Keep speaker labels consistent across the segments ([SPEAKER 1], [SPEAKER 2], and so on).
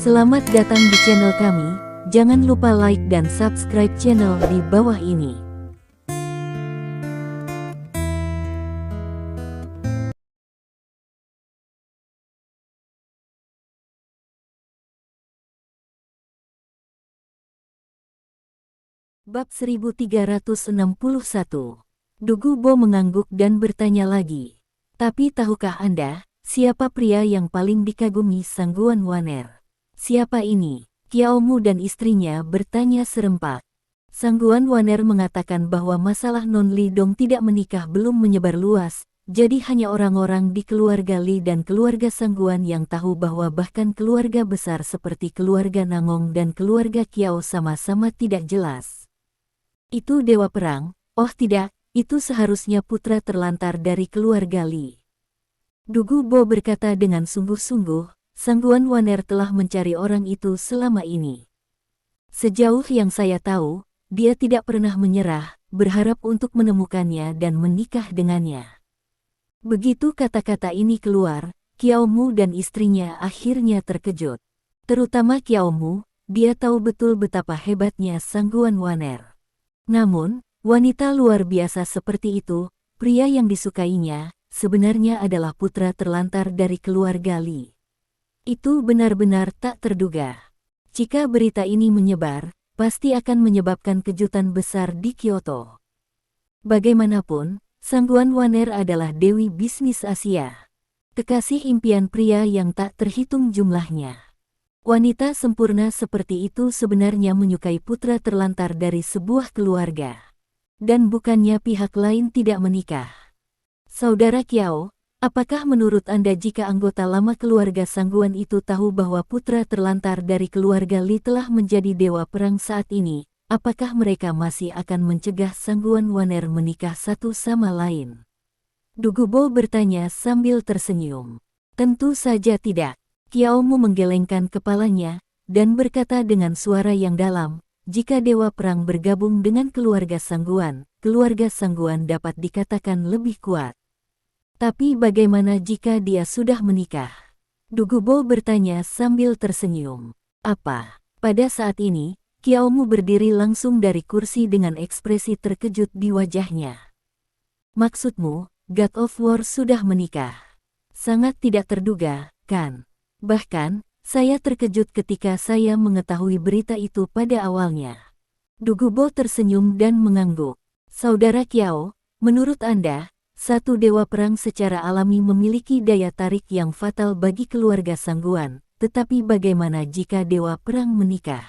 [SPEAKER 1] Selamat datang di channel kami, jangan lupa like dan subscribe channel di bawah ini. Bab 1361. Dugu Bo mengangguk dan bertanya lagi. Tapi tahukah Anda, siapa pria yang paling dikagumi Sangguan Waner? Siapa ini? Kiaomu dan istrinya bertanya serempak. Sangguan Waner mengatakan bahwa masalah Non Li Dong tidak menikah belum menyebar luas, jadi hanya orang-orang di keluarga Li dan keluarga Sangguan yang tahu bahwa bahkan keluarga besar seperti keluarga Nangong dan keluarga Kiao sama-sama tidak jelas. Itu dewa perang? Oh tidak, itu seharusnya putra terlantar dari keluarga Li. Dugu Bo berkata dengan sungguh-sungguh, Sangguan Waner telah mencari orang itu selama ini. Sejauh yang saya tahu, dia tidak pernah menyerah, berharap untuk menemukannya dan menikah dengannya. Begitu kata-kata ini keluar, Kiaomu dan istrinya akhirnya terkejut. Terutama Kiaomu, dia tahu betul betapa hebatnya Sangguan Waner. Namun, wanita luar biasa seperti itu, pria yang disukainya, sebenarnya adalah putra terlantar dari keluarga Li. Itu benar-benar tak terduga. Jika berita ini menyebar, pasti akan menyebabkan kejutan besar di Kyoto. Bagaimanapun, Sangguan Waner adalah dewi bisnis Asia. Kekasih impian pria yang tak terhitung jumlahnya. Wanita sempurna seperti itu sebenarnya menyukai putra terlantar dari sebuah keluarga. Dan bukannya pihak lain tidak menikah. Saudara Kiao, apakah menurut Anda jika anggota lama keluarga Sangguan itu tahu bahwa putra terlantar dari keluarga Li telah menjadi dewa perang saat ini, apakah mereka masih akan mencegah Sangguan Waner menikah satu sama lain? Dugu Bo bertanya sambil tersenyum. Tentu saja tidak. Kiaomu menggelengkan kepalanya, dan berkata dengan suara yang dalam, jika dewa perang bergabung dengan keluarga Sangguan dapat dikatakan lebih kuat. Tapi bagaimana jika dia sudah menikah? Dugu Bo bertanya sambil tersenyum. Apa? Pada saat ini, Kiaomu berdiri langsung dari kursi dengan ekspresi terkejut di wajahnya. Maksudmu, God of War sudah menikah? Sangat tidak terduga, kan? Bahkan, saya terkejut ketika saya mengetahui berita itu pada awalnya. Dugu Bo tersenyum dan mengangguk. Saudara Kiao, menurut Anda, satu dewa perang secara alami memiliki daya tarik yang fatal bagi keluarga Sangguan, tetapi bagaimana jika dewa perang menikah?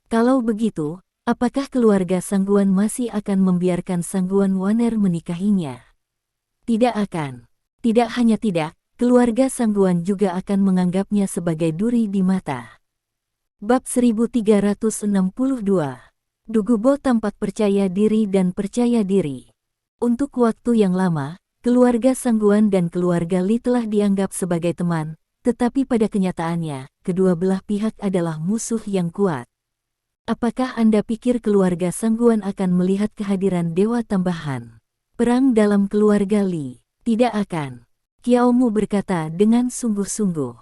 [SPEAKER 1] Kalau begitu, apakah keluarga Sangguan masih akan membiarkan Sangguan Waner menikahinya? Tidak akan. Tidak hanya tidak, keluarga Sangguan juga akan menganggapnya sebagai duri di mata. Bab 1362. Dugu Bo tampak percaya diri dan percaya diri. Untuk waktu yang lama, keluarga Sangguan dan keluarga Li telah dianggap sebagai teman, tetapi pada kenyataannya, kedua belah pihak adalah musuh yang kuat. Apakah Anda pikir keluarga Sangguan akan melihat kehadiran dewa tambahan? Perang dalam keluarga Li? Tidak akan. Kiaomu berkata dengan sungguh-sungguh.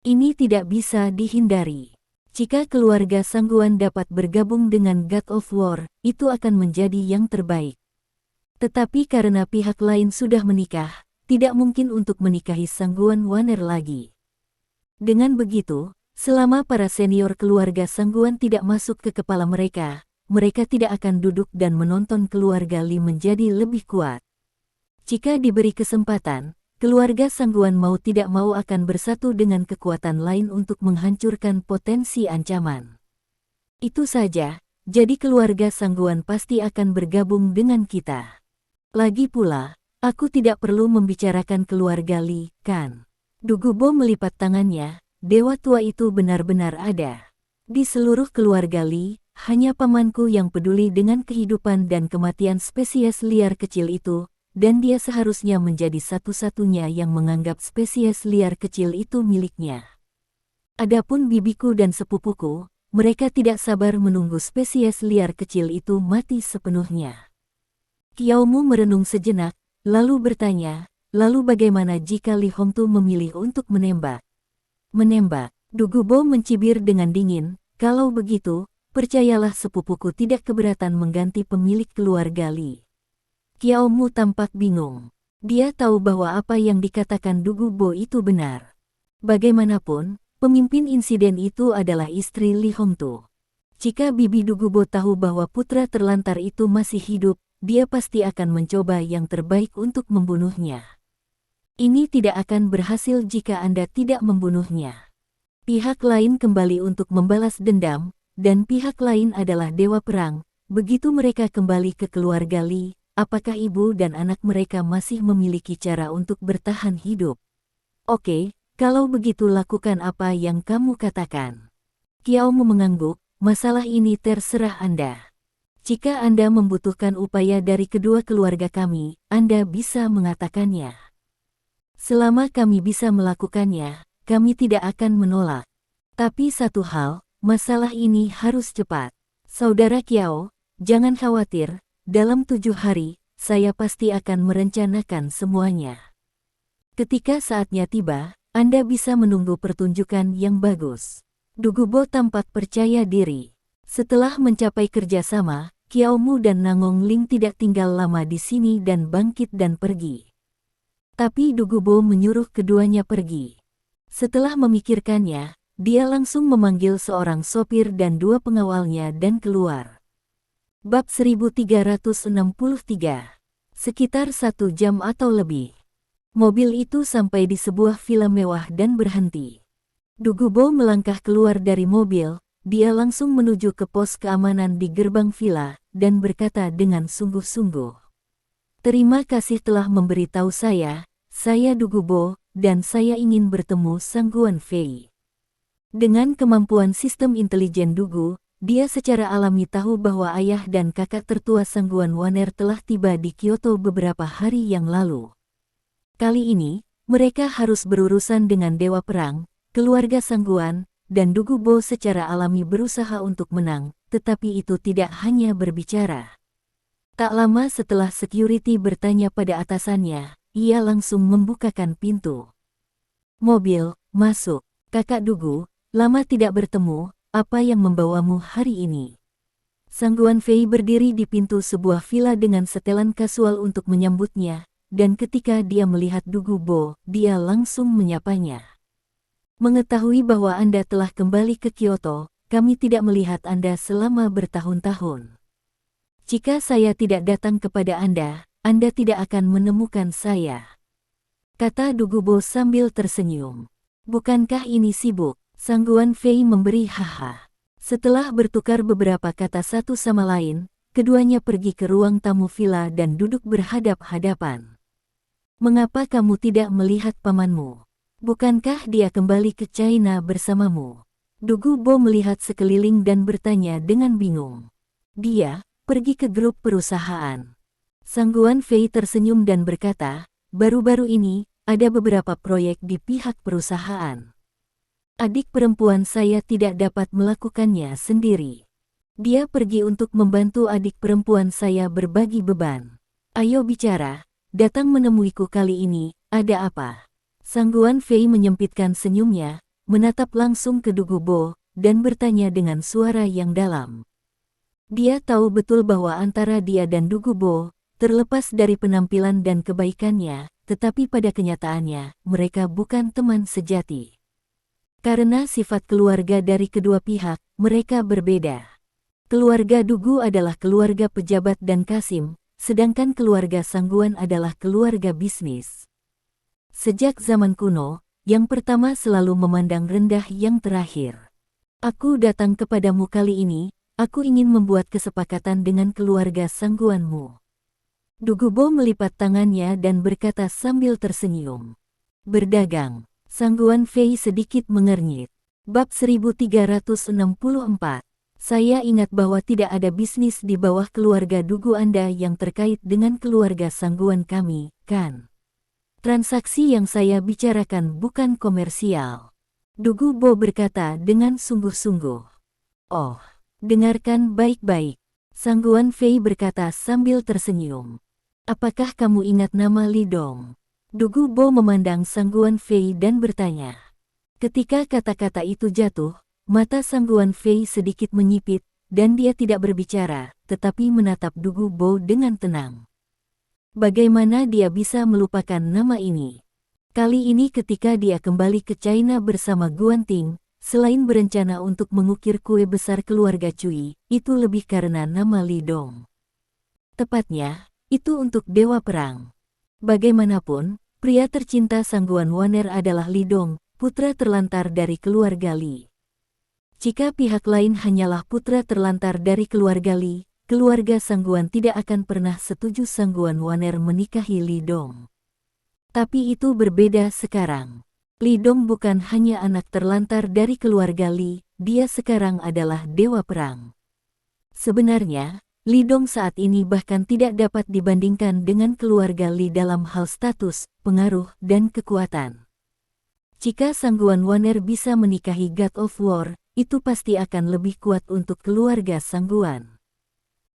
[SPEAKER 1] Ini tidak bisa dihindari. Jika keluarga Sangguan dapat bergabung dengan God of War, itu akan menjadi yang terbaik. Tetapi karena pihak lain sudah menikah, tidak mungkin untuk menikahi Sangguan Waner lagi. Dengan begitu, selama para senior keluarga Sangguan tidak masuk ke kepala mereka tidak akan duduk dan menonton keluarga Li menjadi lebih kuat. Jika diberi kesempatan, keluarga Sangguan mau tidak mau akan bersatu dengan kekuatan lain untuk menghancurkan potensi ancaman. Itu saja, jadi keluarga Sangguan pasti akan bergabung dengan kita. Lagi pula, aku tidak perlu membicarakan keluarga Li, kan? Dugu Bo melipat tangannya, dewa tua itu benar-benar ada. Di seluruh keluarga Li, hanya pamanku yang peduli dengan kehidupan dan kematian spesies liar kecil itu, dan dia seharusnya menjadi satu-satunya yang menganggap spesies liar kecil itu miliknya. Adapun bibiku dan sepupuku, mereka tidak sabar menunggu spesies liar kecil itu mati sepenuhnya. Kiaomu merenung sejenak, lalu bertanya, lalu bagaimana jika Li Hongtu memilih untuk menembak? Menembak? Dugubo mencibir dengan dingin, kalau begitu, percayalah sepupuku tidak keberatan mengganti pemilik keluarga Li. Kiao Mu tampak bingung. Dia tahu bahwa apa yang dikatakan Dugubo itu benar. Bagaimanapun, pemimpin insiden itu adalah istri Li Hongtu. Jika bibi Dugubo tahu bahwa putra terlantar itu masih hidup, dia pasti akan mencoba yang terbaik untuk membunuhnya. Ini tidak akan berhasil jika Anda tidak membunuhnya. Pihak lain kembali untuk membalas dendam, dan pihak lain adalah Dewa Perang. Begitu mereka kembali ke keluarga Li, apakah ibu dan anak mereka masih memiliki cara untuk bertahan hidup? Oke, kalau begitu lakukan apa yang kamu katakan. Kiao Mu mengangguk, masalah ini terserah Anda. Jika Anda membutuhkan upaya dari kedua keluarga kami, Anda bisa mengatakannya. Selama kami bisa melakukannya, kami tidak akan menolak. Tapi satu hal, masalah ini harus cepat. Saudara Kiao, jangan khawatir, dalam 7 hari, saya pasti akan merencanakan semuanya. Ketika saatnya tiba, Anda bisa menunggu pertunjukan yang bagus. Dugubo tampak percaya diri. Setelah mencapai kerjasama, Kiao Mu dan Nangong Ling tidak tinggal lama di sini dan bangkit dan pergi. Tapi Dugubo menyuruh keduanya pergi. Setelah memikirkannya, dia langsung memanggil seorang sopir dan 2 pengawalnya dan keluar. Bab 1363. Sekitar 1 jam atau lebih. Mobil itu sampai di sebuah villa mewah dan berhenti. Dugubo melangkah keluar dari mobil, dia langsung menuju ke pos keamanan di gerbang villa, dan berkata dengan sungguh-sungguh. Terima kasih telah memberitahu saya Dugubo, dan saya ingin bertemu Sangguan Fei. Dengan kemampuan sistem intelijen Dugu, dia secara alami tahu bahwa ayah dan kakak tertua Sangguan Waner telah tiba di Kyoto beberapa hari yang lalu. Kali ini, mereka harus berurusan dengan Dewa Perang, keluarga Sangguan, dan Dugubo secara alami berusaha untuk menang, tetapi itu tidak hanya berbicara. Tak lama setelah security bertanya pada atasannya, ia langsung membukakan pintu. Mobil, masuk. Kakak Dugu, lama tidak bertemu, apa yang membawamu hari ini? Sangguan Fei berdiri di pintu sebuah villa dengan setelan kasual untuk menyambutnya, dan ketika dia melihat Dugubo, dia langsung menyapanya. Mengetahui bahwa Anda telah kembali ke Kyoto, kami tidak melihat Anda selama bertahun-tahun. Jika saya tidak datang kepada Anda tidak akan menemukan saya. Kata Dugubo sambil tersenyum. Bukankah ini sibuk? Sangguan Fei memberi haha. Setelah bertukar beberapa kata satu sama lain, keduanya pergi ke ruang tamu villa dan duduk berhadap-hadapan. Mengapa kamu tidak melihat pamanmu? Bukankah dia kembali ke China bersamamu? Dugubo melihat sekeliling dan bertanya dengan bingung. Dia pergi ke grup perusahaan. Sangguan Fei tersenyum dan berkata, baru-baru ini, ada beberapa proyek di pihak perusahaan. Adik perempuan saya tidak dapat melakukannya sendiri. Dia pergi untuk membantu adik perempuan saya berbagi beban. Ayo bicara, datang menemuiku kali ini, ada apa? Sangguan Fei menyempitkan senyumnya, menatap langsung ke Dugubo, dan bertanya dengan suara yang dalam. Dia tahu betul bahwa antara dia dan Dugubo, terlepas dari penampilan dan kebaikannya, tetapi pada kenyataannya, mereka bukan teman sejati. Karena sifat keluarga dari kedua pihak, mereka berbeda. Keluarga Dugu adalah keluarga pejabat dan kasim, sedangkan keluarga Sangguan adalah keluarga bisnis. Sejak zaman kuno, yang pertama selalu memandang rendah yang terakhir. Aku datang kepadamu kali ini, aku ingin membuat kesepakatan dengan keluarga Sangguanmu. Dugubo melipat tangannya dan berkata sambil tersenyum. Berdagang. Sangguan Fei sedikit mengernyit. Bab 1364. Saya ingat bahwa tidak ada bisnis di bawah keluarga Dugu Anda yang terkait dengan keluarga Sangguan kami, kan? Transaksi yang saya bicarakan bukan komersial. Dugubo berkata dengan sungguh-sungguh. Oh, dengarkan baik-baik. Sangguan Fei berkata sambil tersenyum. Apakah kamu ingat nama Li Dong? Dugubo memandang Sangguan Fei dan bertanya. Ketika kata-kata itu jatuh, mata Sangguan Fei sedikit menyipit, dan dia tidak berbicara, tetapi menatap Du Gubo dengan tenang. Bagaimana dia bisa melupakan nama ini? Kali ini ketika dia kembali ke China bersama Guan Ting, selain berencana untuk mengukir kue besar keluarga Cui, itu lebih karena nama Li Dong. Tepatnya, itu untuk Dewa Perang. Bagaimanapun, pria tercinta Sangguan Waner adalah Li Dong, putra terlantar dari keluarga Li. Jika pihak lain hanyalah putra terlantar dari keluarga Li, keluarga Sangguan tidak akan pernah setuju Sangguan Waner menikahi Li Dong. Tapi itu berbeda sekarang. Li Dong bukan hanya anak terlantar dari keluarga Li, dia sekarang adalah dewa perang. Sebenarnya, Li Dong saat ini bahkan tidak dapat dibandingkan dengan keluarga Li dalam hal status, pengaruh, dan kekuatan. Jika Sangguan Waner bisa menikahi God of War, itu pasti akan lebih kuat untuk keluarga Sangguan.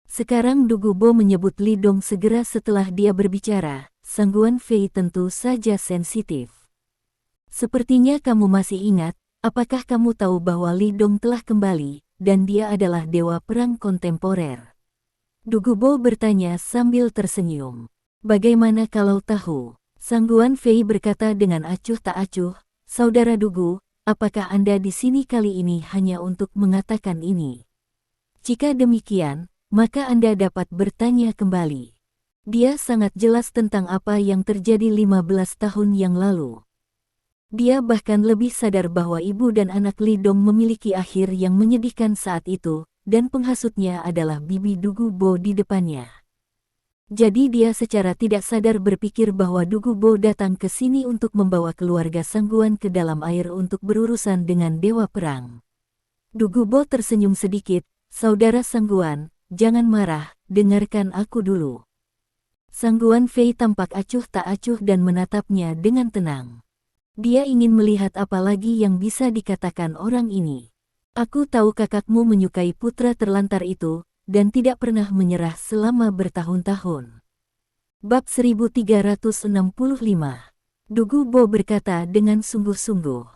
[SPEAKER 1] Sekarang Du Gubo menyebut Li Dong segera setelah dia berbicara, Sangguan Fei tentu saja sensitif. Sepertinya kamu masih ingat, apakah kamu tahu bahwa Li Dong telah kembali, dan dia adalah dewa perang kontemporer? Du Gubo bertanya sambil tersenyum. Bagaimana kalau tahu? Sangguan Fei berkata dengan acuh tak acuh, Saudara Dugu, apakah Anda di sini kali ini hanya untuk mengatakan ini? Jika demikian, maka Anda dapat bertanya kembali. Dia sangat jelas tentang apa yang terjadi 15 tahun yang lalu. Dia bahkan lebih sadar bahwa ibu dan anak Li Dong memiliki akhir yang menyedihkan saat itu, dan penghasutnya adalah Bibi Du Gubo di depannya. Jadi dia secara tidak sadar berpikir bahwa Du Gubo datang ke sini untuk membawa keluarga Sangguan ke dalam air untuk berurusan dengan dewa perang. Du Gubo tersenyum sedikit, Saudara Sangguan, jangan marah, dengarkan aku dulu. Sangguan Fei tampak acuh tak acuh dan menatapnya dengan tenang. Dia ingin melihat apa lagi yang bisa dikatakan orang ini. Aku tahu kakakmu menyukai putra terlantar itu, dan tidak pernah menyerah selama bertahun-tahun. Bab 1365. Du Gubo berkata dengan sungguh-sungguh.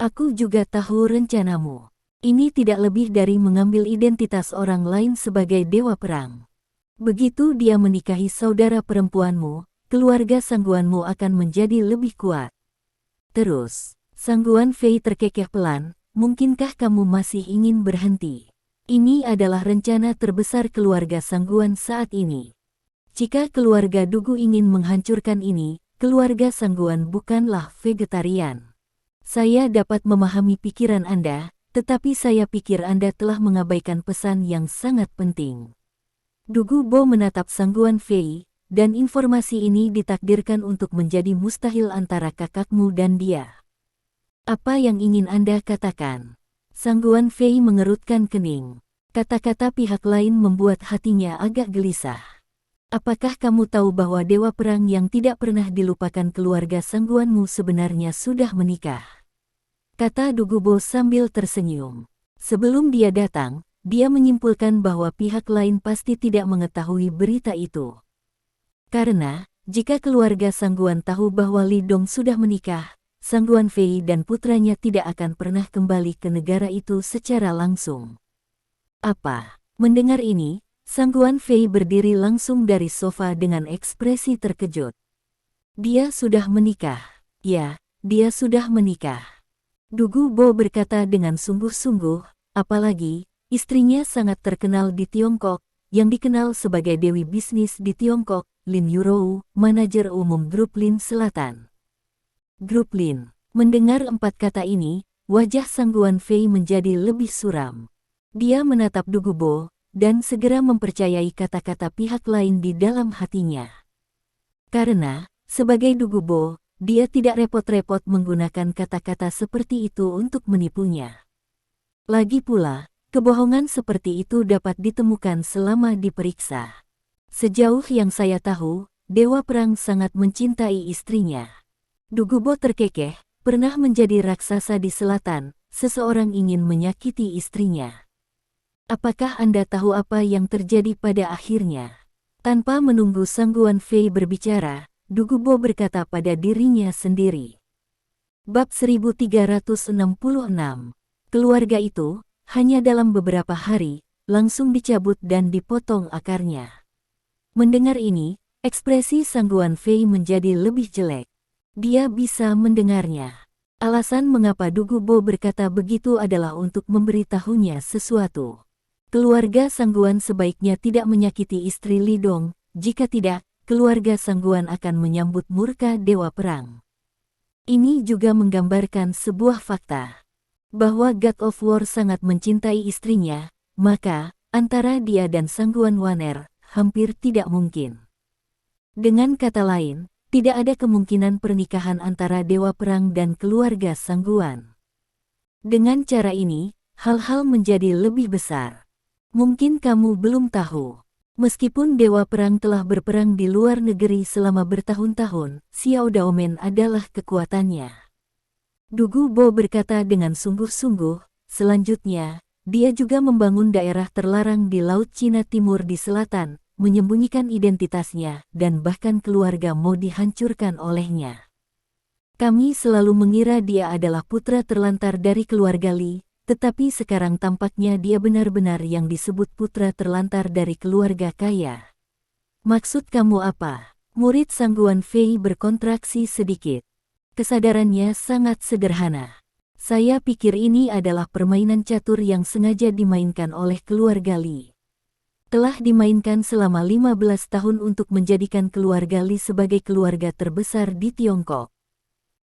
[SPEAKER 1] Aku juga tahu rencanamu. Ini tidak lebih dari mengambil identitas orang lain sebagai dewa perang. Begitu dia menikahi saudara perempuanmu, keluarga Sangguanmu akan menjadi lebih kuat. Terus, Sangguan Fei terkekeh pelan, mungkinkah kamu masih ingin berhenti? Ini adalah rencana terbesar keluarga Sangguan saat ini. Jika keluarga Dugu ingin menghancurkan ini, keluarga Sangguan bukanlah vegetarian. Saya dapat memahami pikiran Anda, tetapi saya pikir Anda telah mengabaikan pesan yang sangat penting. Du Gubo menatap Sangguan Fei, dan informasi ini ditakdirkan untuk menjadi mustahil antara kakakmu dan dia. Apa yang ingin Anda katakan? Sangguan Fei mengerutkan kening. Kata-kata pihak lain membuat hatinya agak gelisah. Apakah kamu tahu bahwa dewa perang yang tidak pernah dilupakan keluarga Sangguanmu sebenarnya sudah menikah? Kata Du Gubo sambil tersenyum. Sebelum dia datang, dia menyimpulkan bahwa pihak lain pasti tidak mengetahui berita itu. Karena, jika keluarga Sangguan tahu bahwa Li Dong sudah menikah, Sangguan Fei dan putranya tidak akan pernah kembali ke negara itu secara langsung. Apa? Mendengar ini, Sangguan Fei berdiri langsung dari sofa dengan ekspresi terkejut. Dia sudah menikah. Ya, dia sudah menikah. Du Gubo berkata dengan sungguh-sungguh, apalagi, istrinya sangat terkenal di Tiongkok, yang dikenal sebagai Dewi Bisnis di Tiongkok, Lin Yurou, manajer umum Grup Lin Selatan. Grup Lin. Mendengar 4 kata ini, wajah Sangguan Fei menjadi lebih suram. Dia menatap Du Gubo, dan segera mempercayai kata-kata pihak lain di dalam hatinya. Karena, sebagai Du Gubo, dia tidak repot-repot menggunakan kata-kata seperti itu untuk menipunya. Lagi pula, kebohongan seperti itu dapat ditemukan selama diperiksa. Sejauh yang saya tahu, Dewa Perang sangat mencintai istrinya. Du Gubo terkekeh, pernah menjadi raksasa di selatan, seseorang ingin menyakiti istrinya. Apakah Anda tahu apa yang terjadi pada akhirnya? Tanpa menunggu Sangguan Fei berbicara, Du Gubo berkata pada dirinya sendiri. Bab 1366. Keluarga itu, hanya dalam beberapa hari, langsung dicabut dan dipotong akarnya. Mendengar ini, ekspresi Sang Guan Fei menjadi lebih jelek. Dia bisa mendengarnya. Alasan mengapa Dugu Bo berkata begitu adalah untuk memberitahunya sesuatu. Keluarga Sang Guan sebaiknya tidak menyakiti istri Li Dong, jika tidak, keluarga Sang Guan akan menyambut murka Dewa Perang. Ini juga menggambarkan sebuah fakta, bahwa God of War sangat mencintai istrinya, maka, antara dia dan Sang Guan Waner, hampir tidak mungkin. Dengan kata lain, tidak ada kemungkinan pernikahan antara Dewa Perang dan keluarga Sang Guan. Dengan cara ini, hal-hal menjadi lebih besar. Mungkin kamu belum tahu. Meskipun Dewa Perang telah berperang di luar negeri selama bertahun-tahun, Xiao Daomen adalah kekuatannya. Dugu Bo berkata dengan sungguh-sungguh, selanjutnya, dia juga membangun daerah terlarang di Laut Cina Timur di selatan, menyembunyikan identitasnya, dan bahkan keluarga Mo dihancurkan olehnya. Kami selalu mengira dia adalah putra terlantar dari keluarga Li, tetapi sekarang tampaknya dia benar-benar yang disebut putra terlantar dari keluarga kaya. Maksud kamu apa? Murid Sang Guan Fei berkontraksi sedikit. Kesadarannya sangat sederhana. Saya pikir ini adalah permainan catur yang sengaja dimainkan oleh keluarga Li. Telah dimainkan selama 15 tahun untuk menjadikan keluarga Li sebagai keluarga terbesar di Tiongkok.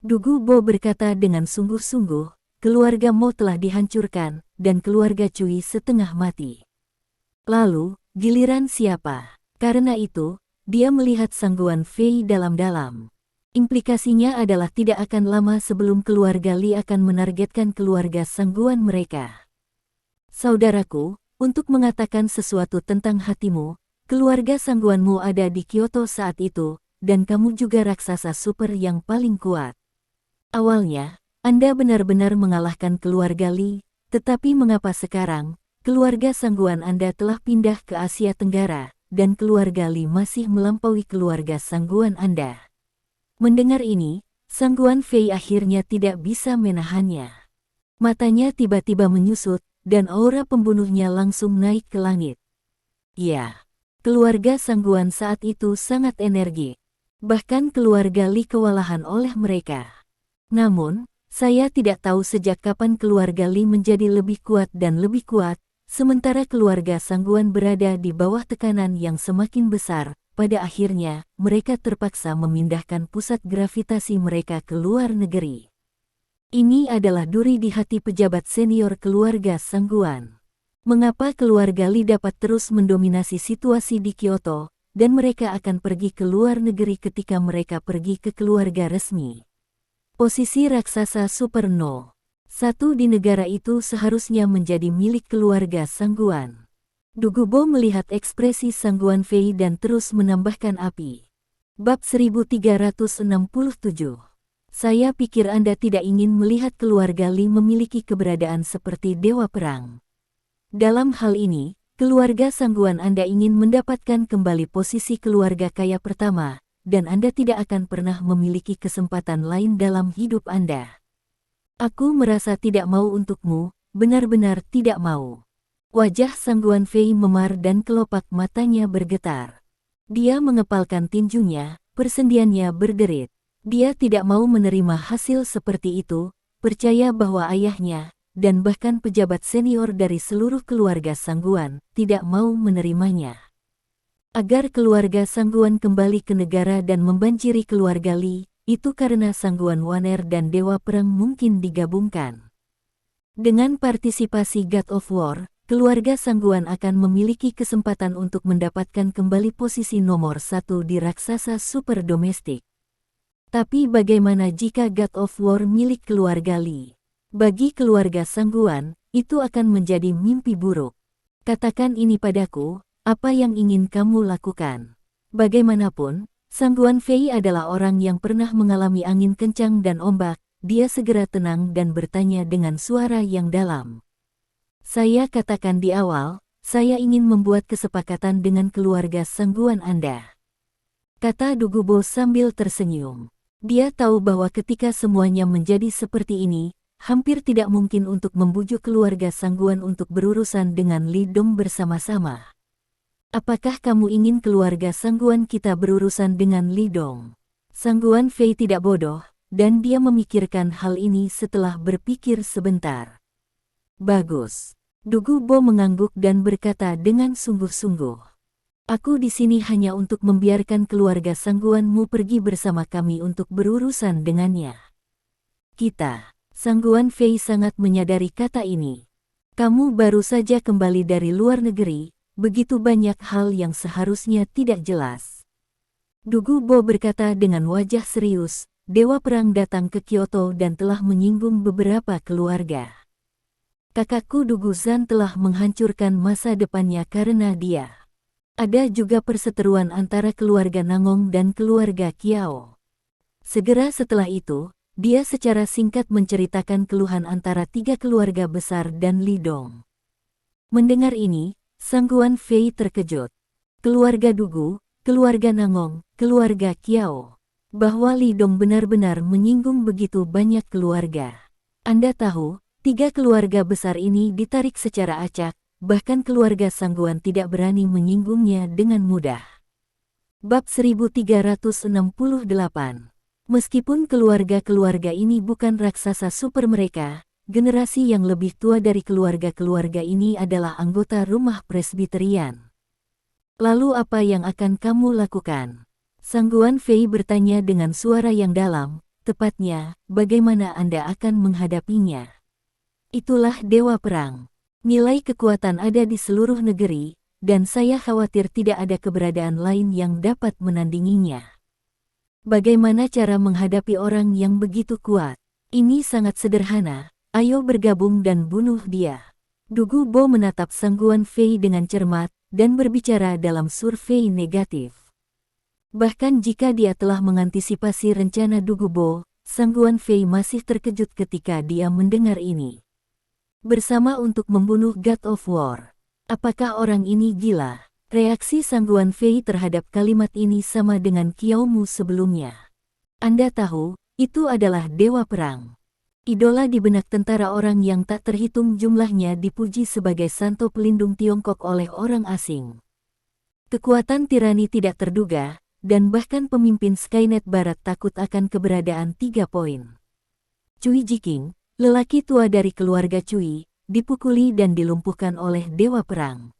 [SPEAKER 1] Dugu Bo berkata dengan sungguh-sungguh, keluarga Mo telah dihancurkan, dan keluarga Cui setengah mati. Lalu, giliran siapa? Karena itu, dia melihat Sang Guan Fei dalam-dalam. Implikasinya adalah tidak akan lama sebelum keluarga Li akan menargetkan keluarga Sang Guan mereka. Saudaraku, untuk mengatakan sesuatu tentang hatimu, keluarga Sang Guanmu ada di Kyoto saat itu, dan kamu juga raksasa super yang paling kuat. Awalnya, Anda benar-benar mengalahkan keluarga Li, tetapi mengapa sekarang, keluarga Sang Guan Anda telah pindah ke Asia Tenggara, dan keluarga Li masih melampaui keluarga Sang Guan Anda? Mendengar ini, Sang Guan Fei akhirnya tidak bisa menahannya. Matanya tiba-tiba menyusut, dan aura pembunuhnya langsung naik ke langit. Ya, keluarga Sang Guan saat itu sangat energik. Bahkan keluarga Li kewalahan oleh mereka. Namun, saya tidak tahu sejak kapan keluarga Li menjadi lebih kuat dan lebih kuat, sementara keluarga Sang Guan berada di bawah tekanan yang semakin besar. Pada akhirnya, mereka terpaksa memindahkan pusat gravitasi mereka ke luar negeri. Ini adalah duri di hati pejabat senior keluarga Sang Guan. Mengapa keluarga Li dapat terus mendominasi situasi di Kyoto, dan mereka akan pergi ke luar negeri ketika mereka pergi ke keluarga resmi? Posisi raksasa Super No. 1 di negara itu seharusnya menjadi milik keluarga Sang Guan. Dugu Bo melihat ekspresi Sang Guan Fei dan terus menambahkan api. Bab 1367. Saya pikir Anda tidak ingin melihat keluarga Li memiliki keberadaan seperti Dewa Perang. Dalam hal ini, keluarga Sang Guan Anda ingin mendapatkan kembali posisi keluarga kaya pertama, dan Anda tidak akan pernah memiliki kesempatan lain dalam hidup Anda. Aku merasa tidak mau untukmu, benar-benar tidak mau. Wajah Sang Guan Fei memar dan kelopak matanya bergetar. Dia mengepalkan tinjunya, persendiannya berderit. Dia tidak mau menerima hasil seperti itu, percaya bahwa ayahnya, dan bahkan pejabat senior dari seluruh keluarga Sang Guan, tidak mau menerimanya. Agar keluarga Sang Guan kembali ke negara dan membanjiri keluarga Li, itu karena Sang Guan Waner dan Dewa Perang mungkin digabungkan. Dengan partisipasi God of War, keluarga Sang Guan akan memiliki kesempatan untuk mendapatkan kembali posisi nomor 1 di raksasa super domestik. Tapi bagaimana jika God of War milik keluarga Li? Bagi keluarga Sang Guan, itu akan menjadi mimpi buruk. Katakan ini padaku, apa yang ingin kamu lakukan? Bagaimanapun, Sang Guan Fei adalah orang yang pernah mengalami angin kencang dan ombak. Dia segera tenang dan bertanya dengan suara yang dalam. Saya katakan di awal, saya ingin membuat kesepakatan dengan keluarga Sang Guan Anda. Kata Dugu Bo sambil tersenyum. Dia tahu bahwa ketika semuanya menjadi seperti ini, hampir tidak mungkin untuk membujuk keluarga Sangguan untuk berurusan dengan Li Dong bersama-sama. Apakah kamu ingin keluarga Sangguan kita berurusan dengan Li Dong? Sangguan Fei tidak bodoh, dan dia memikirkan hal ini setelah berpikir sebentar. Bagus. Dugu Bo mengangguk dan berkata dengan sungguh-sungguh. Aku di sini hanya untuk membiarkan keluarga Sangguanmu pergi bersama kami untuk berurusan dengannya. Kita. Sangguan Fei sangat menyadari kata ini. Kamu baru saja kembali dari luar negeri, begitu banyak hal yang seharusnya tidak jelas. Dugu Bo berkata dengan wajah serius, Dewa Perang datang ke Kyoto dan telah menyinggung beberapa keluarga. Kakakku Dugu Zan telah menghancurkan masa depannya karena dia. Ada juga perseteruan antara keluarga Nangong dan keluarga Kiao. Segera setelah itu, dia secara singkat menceritakan keluhan antara 3 keluarga besar dan Li Dong. Mendengar ini, Sangguan Fei terkejut. Keluarga Dugu, keluarga Nangong, keluarga Kiao. Bahwa Li Dong benar-benar menyinggung begitu banyak keluarga. Anda tahu, 3 keluarga besar ini ditarik secara acak, bahkan keluarga Sangguan tidak berani menyinggungnya dengan mudah. Bab 1368. Meskipun keluarga-keluarga ini bukan raksasa super mereka, generasi yang lebih tua dari keluarga-keluarga ini adalah anggota rumah presbiterian. Lalu apa yang akan kamu lakukan? Sangguan Fei bertanya dengan suara yang dalam, tepatnya, bagaimana Anda akan menghadapinya? Itulah Dewa Perang. Nilai kekuatan ada di seluruh negeri, dan saya khawatir tidak ada keberadaan lain yang dapat menandinginya. Bagaimana cara menghadapi orang yang begitu kuat? Ini sangat sederhana, ayo bergabung dan bunuh dia. Dugu Bo menatap Sangguan Fei dengan cermat, dan berbicara dalam survei negatif. Bahkan jika dia telah mengantisipasi rencana Dugu Bo, Sangguan Fei masih terkejut ketika dia mendengar ini. Bersama untuk membunuh God of War. Apakah orang ini gila? Reaksi Sangguan Fei terhadap kalimat ini sama dengan Kiao Mu sebelumnya. Anda tahu, itu adalah Dewa Perang. Idola di benak tentara orang yang tak terhitung jumlahnya dipuji sebagai santo pelindung Tiongkok oleh orang asing. Kekuatan tirani tidak terduga, dan bahkan pemimpin Skynet Barat takut akan keberadaan 3 poin. Cui Jiking, lelaki tua dari keluarga Cui, dipukuli dan dilumpuhkan oleh Dewa Perang.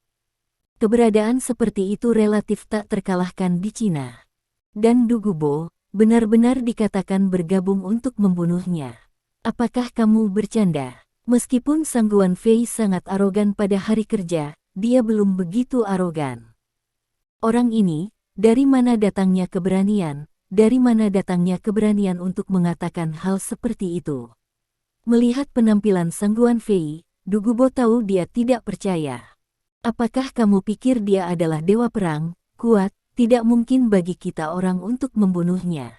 [SPEAKER 1] Keberadaan seperti itu relatif tak terkalahkan di Cina. Dan Dugu Bo benar-benar dikatakan bergabung untuk membunuhnya. Apakah kamu bercanda? Meskipun Sangguan Fei sangat arogan pada hari kerja, dia belum begitu arogan. Orang ini, dari mana datangnya keberanian? Dari mana datangnya keberanian untuk mengatakan hal seperti itu? Melihat penampilan Sangguan Fei, Dugu Bo tahu dia tidak percaya. Apakah kamu pikir dia adalah dewa perang, kuat, tidak mungkin bagi kita orang untuk membunuhnya?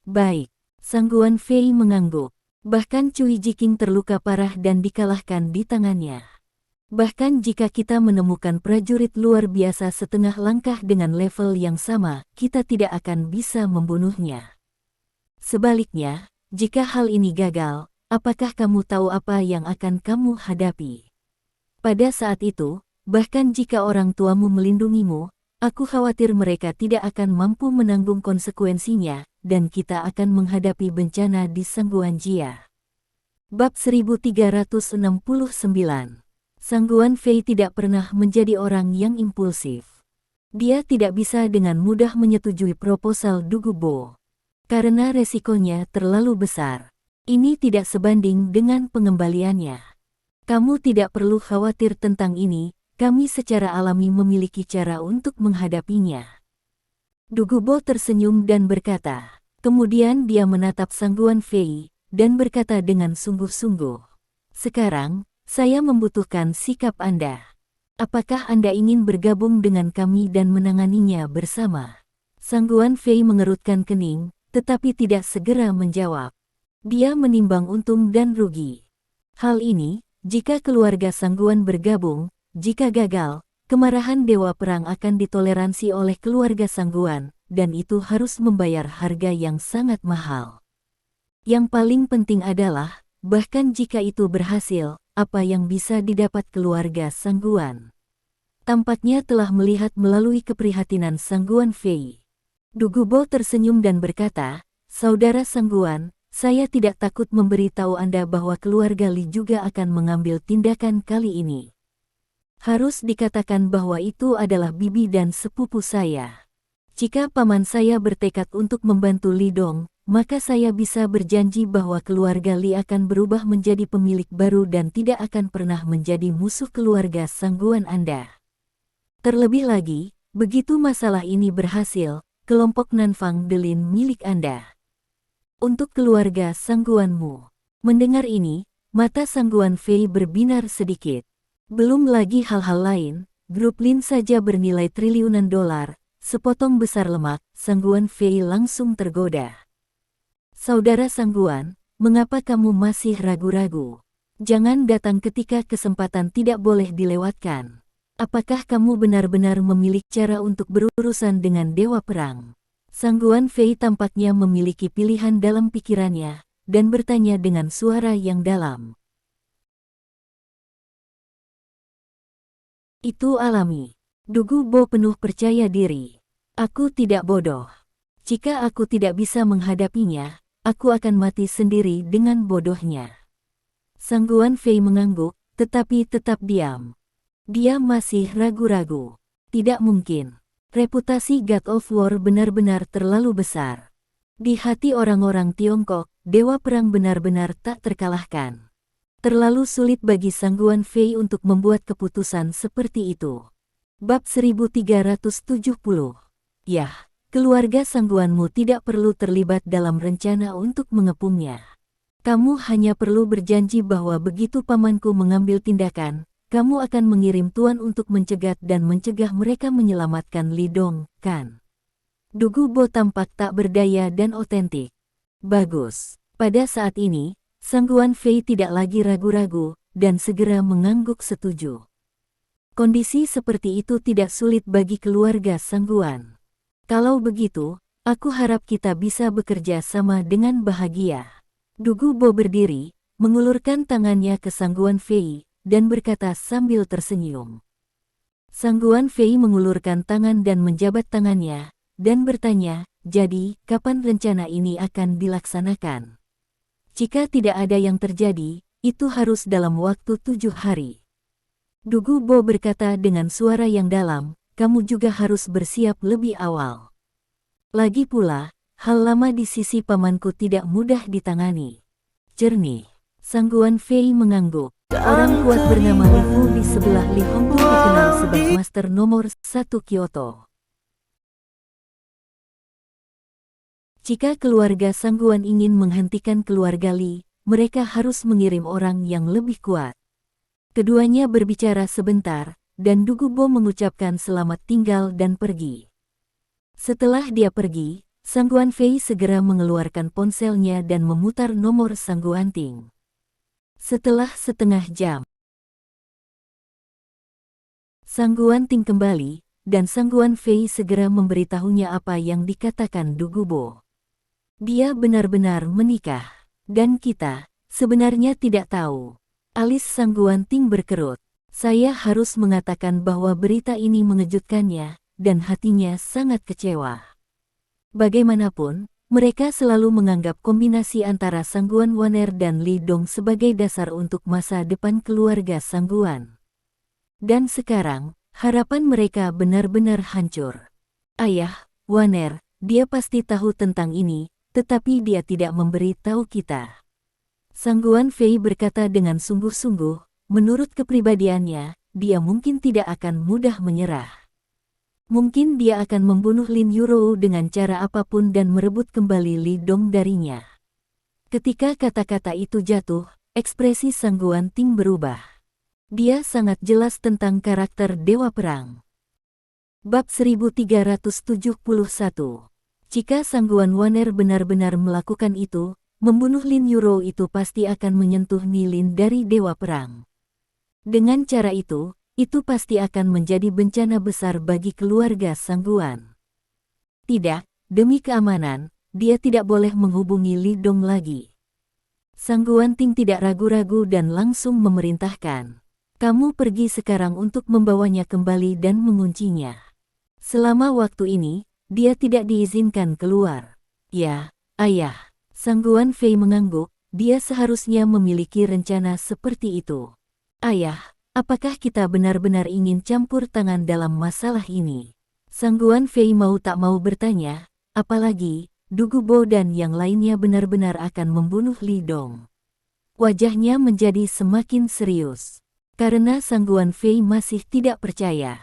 [SPEAKER 1] Baik, Sangguan Fei mengangguk. Bahkan Cui Jiking terluka parah dan dikalahkan di tangannya. Bahkan jika kita menemukan prajurit luar biasa setengah langkah dengan level yang sama, kita tidak akan bisa membunuhnya. Sebaliknya, jika hal ini gagal, apakah kamu tahu apa yang akan kamu hadapi? Pada saat itu, bahkan jika orang tuamu melindungimu, aku khawatir mereka tidak akan mampu menanggung konsekuensinya, dan kita akan menghadapi bencana di Sangguan Jia. Bab 1369. Sangguan Fei tidak pernah menjadi orang yang impulsif. Dia tidak bisa dengan mudah menyetujui proposal Dugu Bo. Karena resikonya terlalu besar. Ini tidak sebanding dengan pengembaliannya. Kamu tidak perlu khawatir tentang ini, kami secara alami memiliki cara untuk menghadapinya. Dugu Bo tersenyum dan berkata. Kemudian dia menatap Sangguan Fei, dan berkata dengan sungguh-sungguh. Sekarang, saya membutuhkan sikap Anda. Apakah Anda ingin bergabung dengan kami dan menanganinya bersama? Sangguan Fei mengerutkan kening, tetapi tidak segera menjawab. Dia menimbang untung dan rugi. Hal ini, jika keluarga Sangguan bergabung, jika gagal, kemarahan Dewa Perang akan ditoleransi oleh keluarga Sangguan, dan itu harus membayar harga yang sangat mahal. Yang paling penting adalah, bahkan jika itu berhasil, apa yang bisa didapat keluarga Sangguan? Tampaknya telah melihat melalui keprihatinan Sangguan Fei. Dugubo tersenyum dan berkata, "Saudara Sangguan, saya tidak takut memberitahu Anda bahwa keluarga Li juga akan mengambil tindakan kali ini. Harus dikatakan bahwa itu adalah bibi dan sepupu saya. Jika paman saya bertekad untuk membantu Li Dong, maka saya bisa berjanji bahwa keluarga Li akan berubah menjadi pemilik baru dan tidak akan pernah menjadi musuh keluarga Sangguan Anda. Terlebih lagi, begitu masalah ini berhasil, kelompok Nanfang Delin milik Anda. Untuk keluarga Sangguanmu." Mendengar ini, mata Sangguan Fei berbinar sedikit. Belum lagi hal-hal lain, grup Lin saja bernilai triliunan dolar, sepotong besar lemak, Sangguan Fei langsung tergoda. "Saudara Sangguan, mengapa kamu masih ragu-ragu? Jangan datang ketika kesempatan tidak boleh dilewatkan. Apakah kamu benar-benar memiliki cara untuk berurusan dengan Dewa Perang?" Sangguan Fei tampaknya memiliki pilihan dalam pikirannya, dan bertanya dengan suara yang dalam. "Itu alami." Dugubo penuh percaya diri. "Aku tidak bodoh. Jika aku tidak bisa menghadapinya, aku akan mati sendiri dengan bodohnya." Sangguan Fei mengangguk, tetapi tetap diam. Dia masih ragu-ragu. Tidak mungkin. Reputasi God of War benar-benar terlalu besar. Di hati orang-orang Tiongkok, Dewa Perang benar-benar tak terkalahkan. Terlalu sulit bagi Sangguan Fei untuk membuat keputusan seperti itu. Bab 1370. Yah, keluarga Sangguanmu tidak perlu terlibat dalam rencana untuk mengepungnya. Kamu hanya perlu berjanji bahwa begitu pamanku mengambil tindakan, kamu akan mengirim tuan untuk mencegat dan mencegah mereka menyelamatkan Li Dong, kan? Dugubo tampak tak berdaya dan otentik. Bagus. Pada saat ini, Sangguan Fei tidak lagi ragu-ragu, dan segera mengangguk setuju. Kondisi seperti itu tidak sulit bagi keluarga Sangguan. Kalau begitu, aku harap kita bisa bekerja sama dengan bahagia. Dugubo berdiri, mengulurkan tangannya ke Sangguan Fei, dan berkata sambil tersenyum. Sangguan Fei mengulurkan tangan dan menjabat tangannya, dan bertanya, "Jadi, kapan rencana ini akan dilaksanakan?" "Jika tidak ada yang terjadi, itu harus dalam waktu 7 hari. Dugubo berkata dengan suara yang dalam, "Kamu juga harus bersiap lebih awal. Lagi pula, hal lama di sisi pamanku tidak mudah ditangani." Jernih. Sangguan Fei mengangguk. Orang kuat bernama Li Fu di sebelah Li Hongtu dikenal sebagai master nomor 1 Kyoto. Jika keluarga Sangguan ingin menghentikan keluarga Li, mereka harus mengirim orang yang lebih kuat. Keduanya berbicara sebentar, dan Dugubo mengucapkan selamat tinggal dan pergi. Setelah dia pergi, Sangguan Fei segera mengeluarkan ponselnya dan memutar nomor Sangguan Ting. Setelah setengah jam, Sangguan Ting kembali, dan Sangguan Fei segera memberitahunya apa yang dikatakan Dugubo. "Dia benar-benar menikah, dan kita sebenarnya tidak tahu." Alis Sangguan Ting berkerut. "Saya harus mengatakan bahwa berita ini mengejutkannya, dan hatinya sangat kecewa. Bagaimanapun, mereka selalu menganggap kombinasi antara Sangguan Waner dan Li Dong sebagai dasar untuk masa depan keluarga Sangguan. Dan sekarang, harapan mereka benar-benar hancur. Ayah, Waner, dia pasti tahu tentang ini, tetapi dia tidak memberi tahu kita." Sangguan Fei berkata dengan sungguh-sungguh, menurut kepribadiannya, dia mungkin tidak akan mudah menyerah. Mungkin dia akan membunuh Lin Yurou dengan cara apapun dan merebut kembali Li Dong darinya. Ketika kata-kata itu jatuh, ekspresi Sangguan Ting berubah. Dia sangat jelas tentang karakter Dewa Perang. Bab 1371. Jika Sangguan Waner benar-benar melakukan itu, membunuh Lin Yurou itu pasti akan menyentuh Nilin dari Dewa Perang. Dengan cara itu pasti akan menjadi bencana besar bagi keluarga Sangguan. Tidak, demi keamanan, dia tidak boleh menghubungi Li Dong lagi. Sang Guanting tidak ragu-ragu dan langsung memerintahkan. Kamu pergi sekarang untuk membawanya kembali dan menguncinya. Selama waktu ini, dia tidak diizinkan keluar. Ya, ayah. Sang Guan Fei mengangguk, dia seharusnya memiliki rencana seperti itu. Ayah, apakah kita benar-benar ingin campur tangan dalam masalah ini? Sang Guan Fei mau tak mau bertanya, apalagi, Du Gubo dan yang lainnya benar-benar akan membunuh Li Dong. Wajahnya menjadi semakin serius. Karena Sang Guan Fei masih tidak percaya.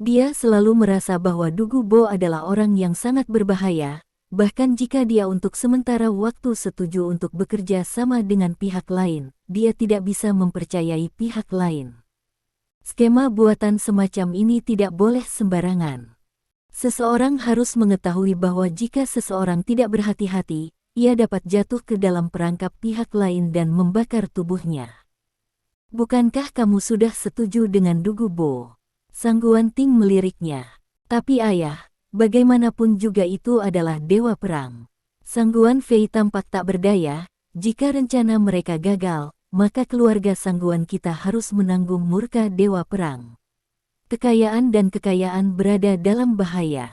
[SPEAKER 1] Dia selalu merasa bahwa Du Gubo adalah orang yang sangat berbahaya, bahkan jika dia untuk sementara waktu setuju untuk bekerja sama dengan pihak lain, dia tidak bisa mempercayai pihak lain. Skema buatan semacam ini tidak boleh sembarangan. Seseorang harus mengetahui bahwa jika seseorang tidak berhati-hati, ia dapat jatuh ke dalam perangkap pihak lain dan membakar tubuhnya. Bukankah kamu sudah setuju dengan Du Gubo? Sang Guanting meliriknya. Tapi ayah, bagaimanapun juga itu adalah dewa perang. Sang Guan Fei tampak tak berdaya, jika rencana mereka gagal, maka keluarga Sang Guan kita harus menanggung murka dewa perang. Kekayaan dan kekayaan berada dalam bahaya.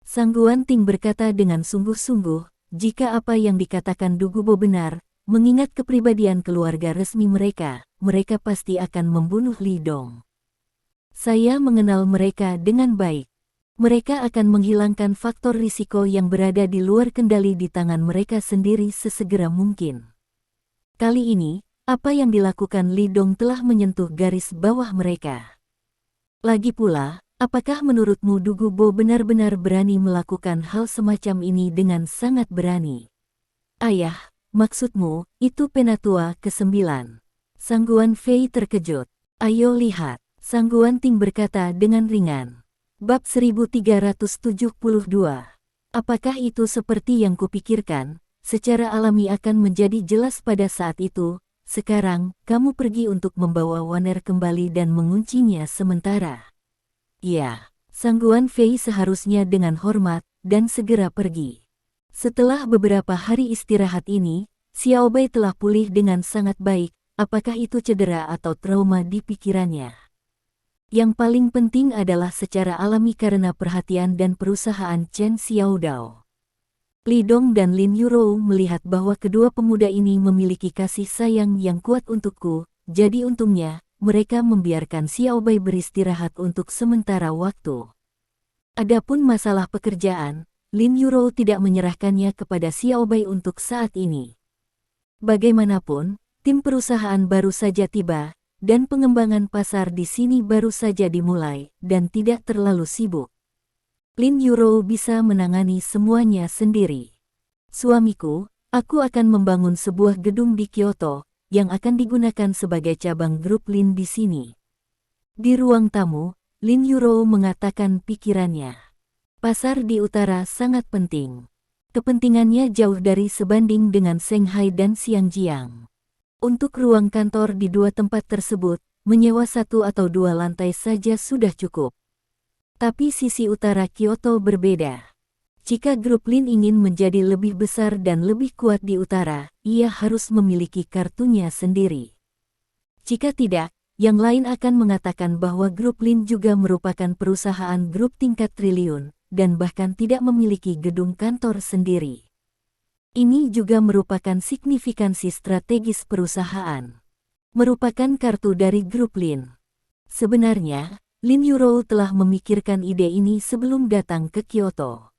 [SPEAKER 1] Sang Guanting berkata dengan sungguh-sungguh, jika apa yang dikatakan Du Gubo benar, mengingat kepribadian keluarga resmi mereka pasti akan membunuh Li Dong. Saya mengenal mereka dengan baik. Mereka akan menghilangkan faktor risiko yang berada di luar kendali di tangan mereka sendiri sesegera mungkin. Kali ini, apa yang dilakukan Li Dong telah menyentuh garis bawah mereka. Lagi pula, apakah menurutmu Du Gubo benar-benar berani melakukan hal semacam ini dengan sangat berani? Ayah, maksudmu, itu penatua ke-9. Sang Guan Fei terkejut. Ayo lihat, Sang Guanting berkata dengan ringan. Bab 1372. Apakah itu seperti yang kupikirkan? Secara alami akan menjadi jelas pada saat itu. Sekarang, kamu pergi untuk membawa Waner kembali dan menguncinya sementara. Ya, Sang Guan Fei seharusnya dengan hormat, dan segera pergi. Setelah beberapa hari istirahat ini, Xiao Bai telah pulih dengan sangat baik, apakah itu cedera atau trauma di pikirannya. Yang paling penting adalah secara alami karena perhatian dan perusahaan Chen Xiaodao. Li Dong dan Lin Yurou melihat bahwa kedua pemuda ini memiliki kasih sayang yang kuat untukku, jadi untungnya, mereka membiarkan Xiao Bai beristirahat untuk sementara waktu. Adapun masalah pekerjaan, Lin Yurou tidak menyerahkannya kepada Xiao Bai untuk saat ini. Bagaimanapun, tim perusahaan baru saja tiba, dan pengembangan pasar di sini baru saja dimulai, dan tidak terlalu sibuk. Lin Yurou bisa menangani semuanya sendiri. Suamiku, aku akan membangun sebuah gedung di Kyoto, yang akan digunakan sebagai cabang grup Lin di sini. Di ruang tamu, Lin Yurou mengatakan pikirannya. Pasar di utara sangat penting. Kepentingannya jauh dari sebanding dengan Shanghai dan Xiangjiang. Untuk ruang kantor di dua tempat tersebut, menyewa 1 atau 2 lantai saja sudah cukup. Tapi sisi utara Kyoto berbeda. Jika grup Lin ingin menjadi lebih besar dan lebih kuat di utara, ia harus memiliki kartunya sendiri. Jika tidak, yang lain akan mengatakan bahwa grup Lin juga merupakan perusahaan grup tingkat triliun, dan bahkan tidak memiliki gedung kantor sendiri. Ini juga merupakan signifikansi strategis perusahaan. Merupakan kartu dari grup Lin. Sebenarnya, Lin Yurou telah memikirkan ide ini sebelum datang ke Kyoto.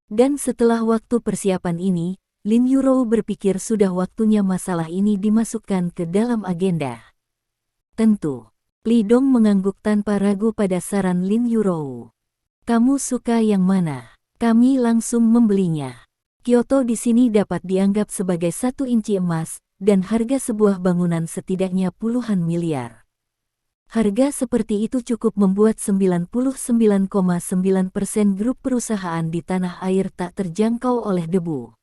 [SPEAKER 1] Dan setelah waktu persiapan ini, Lin Yurou berpikir sudah waktunya masalah ini dimasukkan ke dalam agenda. Tentu, Li Dong mengangguk tanpa ragu pada saran Lin Yurou. Kamu suka yang mana? Kami langsung membelinya. Kyoto di sini dapat dianggap sebagai 1 inci emas, dan harga sebuah bangunan setidaknya puluhan miliar. Harga seperti itu cukup membuat 99,9% grup perusahaan di tanah air tak terjangkau oleh debu.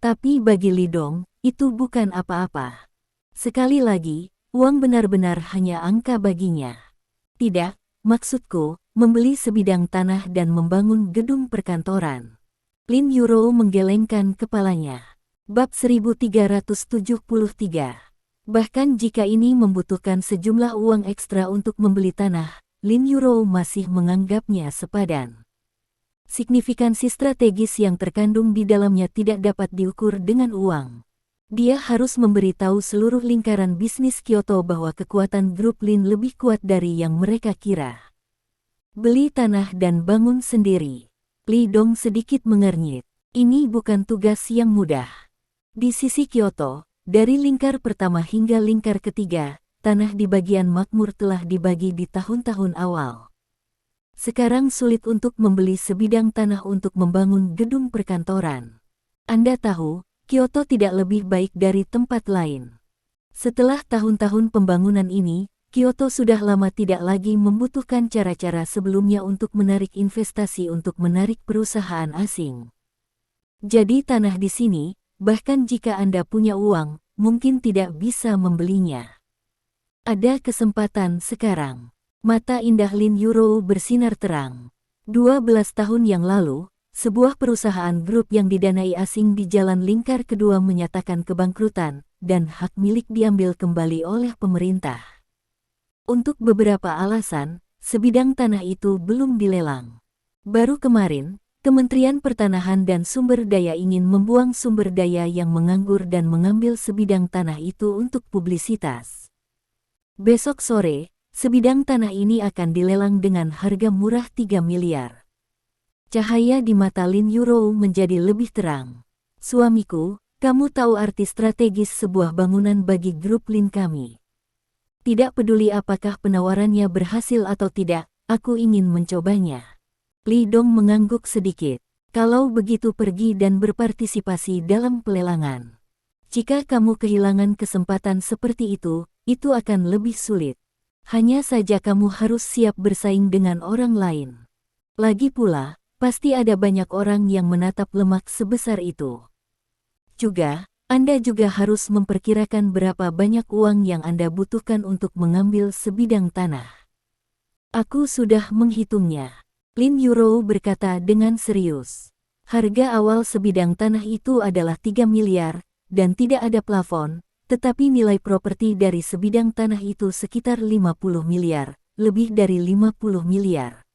[SPEAKER 1] Tapi bagi Li Dong, itu bukan apa-apa. Sekali lagi, uang benar-benar hanya angka baginya. Tidak, maksudku, membeli sebidang tanah dan membangun gedung perkantoran. Lin Yurou menggelengkan kepalanya. Bab 1373. Bahkan jika ini membutuhkan sejumlah uang ekstra untuk membeli tanah, Lin Yurou masih menganggapnya sepadan. Signifikansi strategis yang terkandung di dalamnya tidak dapat diukur dengan uang. Dia harus memberitahu seluruh lingkaran bisnis Kyoto bahwa kekuatan grup Lin lebih kuat dari yang mereka kira. Beli tanah dan bangun sendiri. Li Dong sedikit mengernyit. Ini bukan tugas yang mudah. Di sisi Kyoto, dari lingkar pertama hingga lingkar ketiga, tanah di bagian makmur telah dibagi di tahun-tahun awal. Sekarang sulit untuk membeli sebidang tanah untuk membangun gedung perkantoran. Anda tahu, Kyoto tidak lebih baik dari tempat lain. Setelah tahun-tahun pembangunan ini, Kyoto sudah lama tidak lagi membutuhkan cara-cara sebelumnya untuk menarik investasi untuk menarik perusahaan asing. Jadi tanah di sini, bahkan jika Anda punya uang, mungkin tidak bisa membelinya. Ada kesempatan sekarang. Mata indah Lin Yurou bersinar terang. 12 tahun yang lalu, sebuah perusahaan grup yang didanai asing di jalan lingkar kedua menyatakan kebangkrutan, dan hak milik diambil kembali oleh pemerintah. Untuk beberapa alasan, sebidang tanah itu belum dilelang. Baru kemarin, Kementerian Pertanahan dan Sumber Daya ingin membuang sumber daya yang menganggur dan mengambil sebidang tanah itu untuk publisitas. Besok sore, sebidang tanah ini akan dilelang dengan harga murah 3 miliar. Cahaya di mata Lin Yurou menjadi lebih terang. Suamiku, kamu tahu arti strategis sebuah bangunan bagi grup Lin kami. Tidak peduli apakah penawarannya berhasil atau tidak, aku ingin mencobanya. Li Dong mengangguk sedikit. Kalau begitu pergi dan berpartisipasi dalam pelelangan. Jika kamu kehilangan kesempatan seperti itu akan lebih sulit. Hanya saja kamu harus siap bersaing dengan orang lain. Lagi pula, pasti ada banyak orang yang menatap lemak sebesar itu. Juga, Anda juga harus memperkirakan berapa banyak uang yang Anda butuhkan untuk mengambil sebidang tanah. Aku sudah menghitungnya. Lin Yurou berkata dengan serius. Harga awal sebidang tanah itu adalah 3 miliar, dan tidak ada plafon, tetapi nilai properti dari sebidang tanah itu sekitar 50 miliar, lebih dari 50 miliar.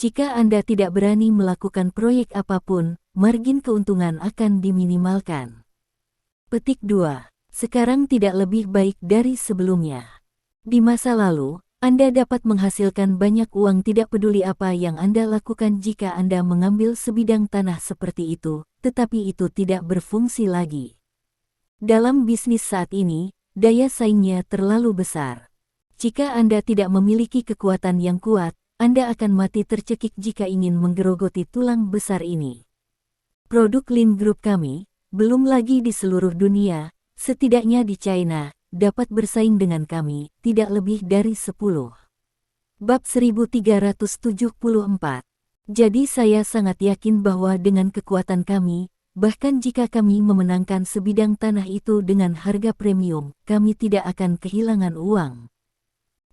[SPEAKER 1] Jika Anda tidak berani melakukan proyek apapun, margin keuntungan akan diminimalkan. Petik 2. Sekarang tidak lebih baik dari sebelumnya. Di masa lalu, Anda dapat menghasilkan banyak uang tidak peduli apa yang Anda lakukan jika Anda mengambil sebidang tanah seperti itu, tetapi itu tidak berfungsi lagi. Dalam bisnis saat ini, daya saingnya terlalu besar. Jika Anda tidak memiliki kekuatan yang kuat, Anda akan mati tercekik jika ingin menggerogoti tulang besar ini. Produk Lin Group kami, belum lagi di seluruh dunia, setidaknya di China, dapat bersaing dengan kami, tidak lebih dari 10. Bab 1374. Jadi saya sangat yakin bahwa dengan kekuatan kami, bahkan jika kami memenangkan sebidang tanah itu dengan harga premium, kami tidak akan kehilangan uang.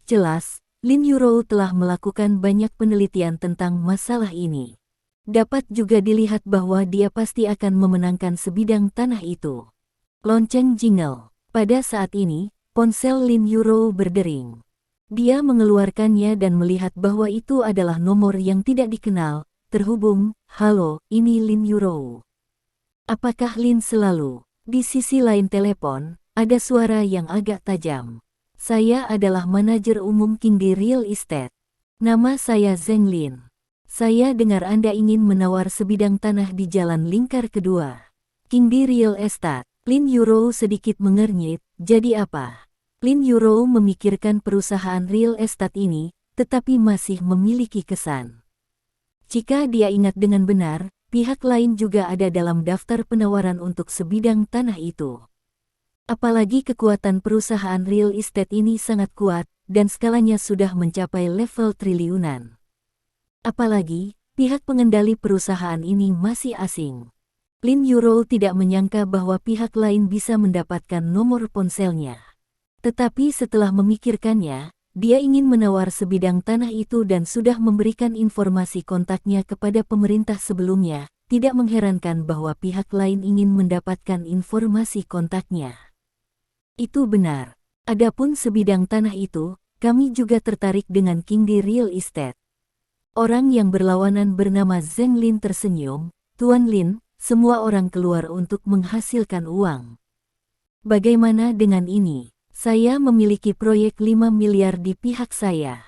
[SPEAKER 1] Jelas, Lin Yurou telah melakukan banyak penelitian tentang masalah ini. Dapat juga dilihat bahwa dia pasti akan memenangkan sebidang tanah itu. Lonceng jingle. Pada saat ini, ponsel Lin Yurou berdering. Dia mengeluarkannya dan melihat bahwa itu adalah nomor yang tidak dikenal. Terhubung, halo, ini Lin Yurou. Apakah Lin selalu? Di sisi lain telepon, ada suara yang agak tajam. Saya adalah manajer umum Kingdi Real Estate. Nama saya Zeng Lin. Saya dengar Anda ingin menawar sebidang tanah di jalan lingkar kedua. Kingdi Real Estate. Lin Yurou sedikit mengernyit, jadi apa? Lin Yurou memikirkan perusahaan real estate ini, tetapi masih memiliki kesan. Jika dia ingat dengan benar, pihak lain juga ada dalam daftar penawaran untuk sebidang tanah itu. Apalagi kekuatan perusahaan real estate ini sangat kuat, dan skalanya sudah mencapai level triliunan. Apalagi, pihak pengendali perusahaan ini masih asing. Lin Yurou tidak menyangka bahwa pihak lain bisa mendapatkan nomor ponselnya. Tetapi setelah memikirkannya, dia ingin menawar sebidang tanah itu dan sudah memberikan informasi kontaknya kepada pemerintah sebelumnya. Tidak mengherankan bahwa pihak lain ingin mendapatkan informasi kontaknya. Itu benar. Adapun sebidang tanah itu, kami juga tertarik dengan King di Real Estate. Orang yang berlawanan bernama Zheng Lin tersenyum. Tuan Lin, semua orang keluar untuk menghasilkan uang. Bagaimana dengan ini? Saya memiliki proyek 5 miliar di pihak saya.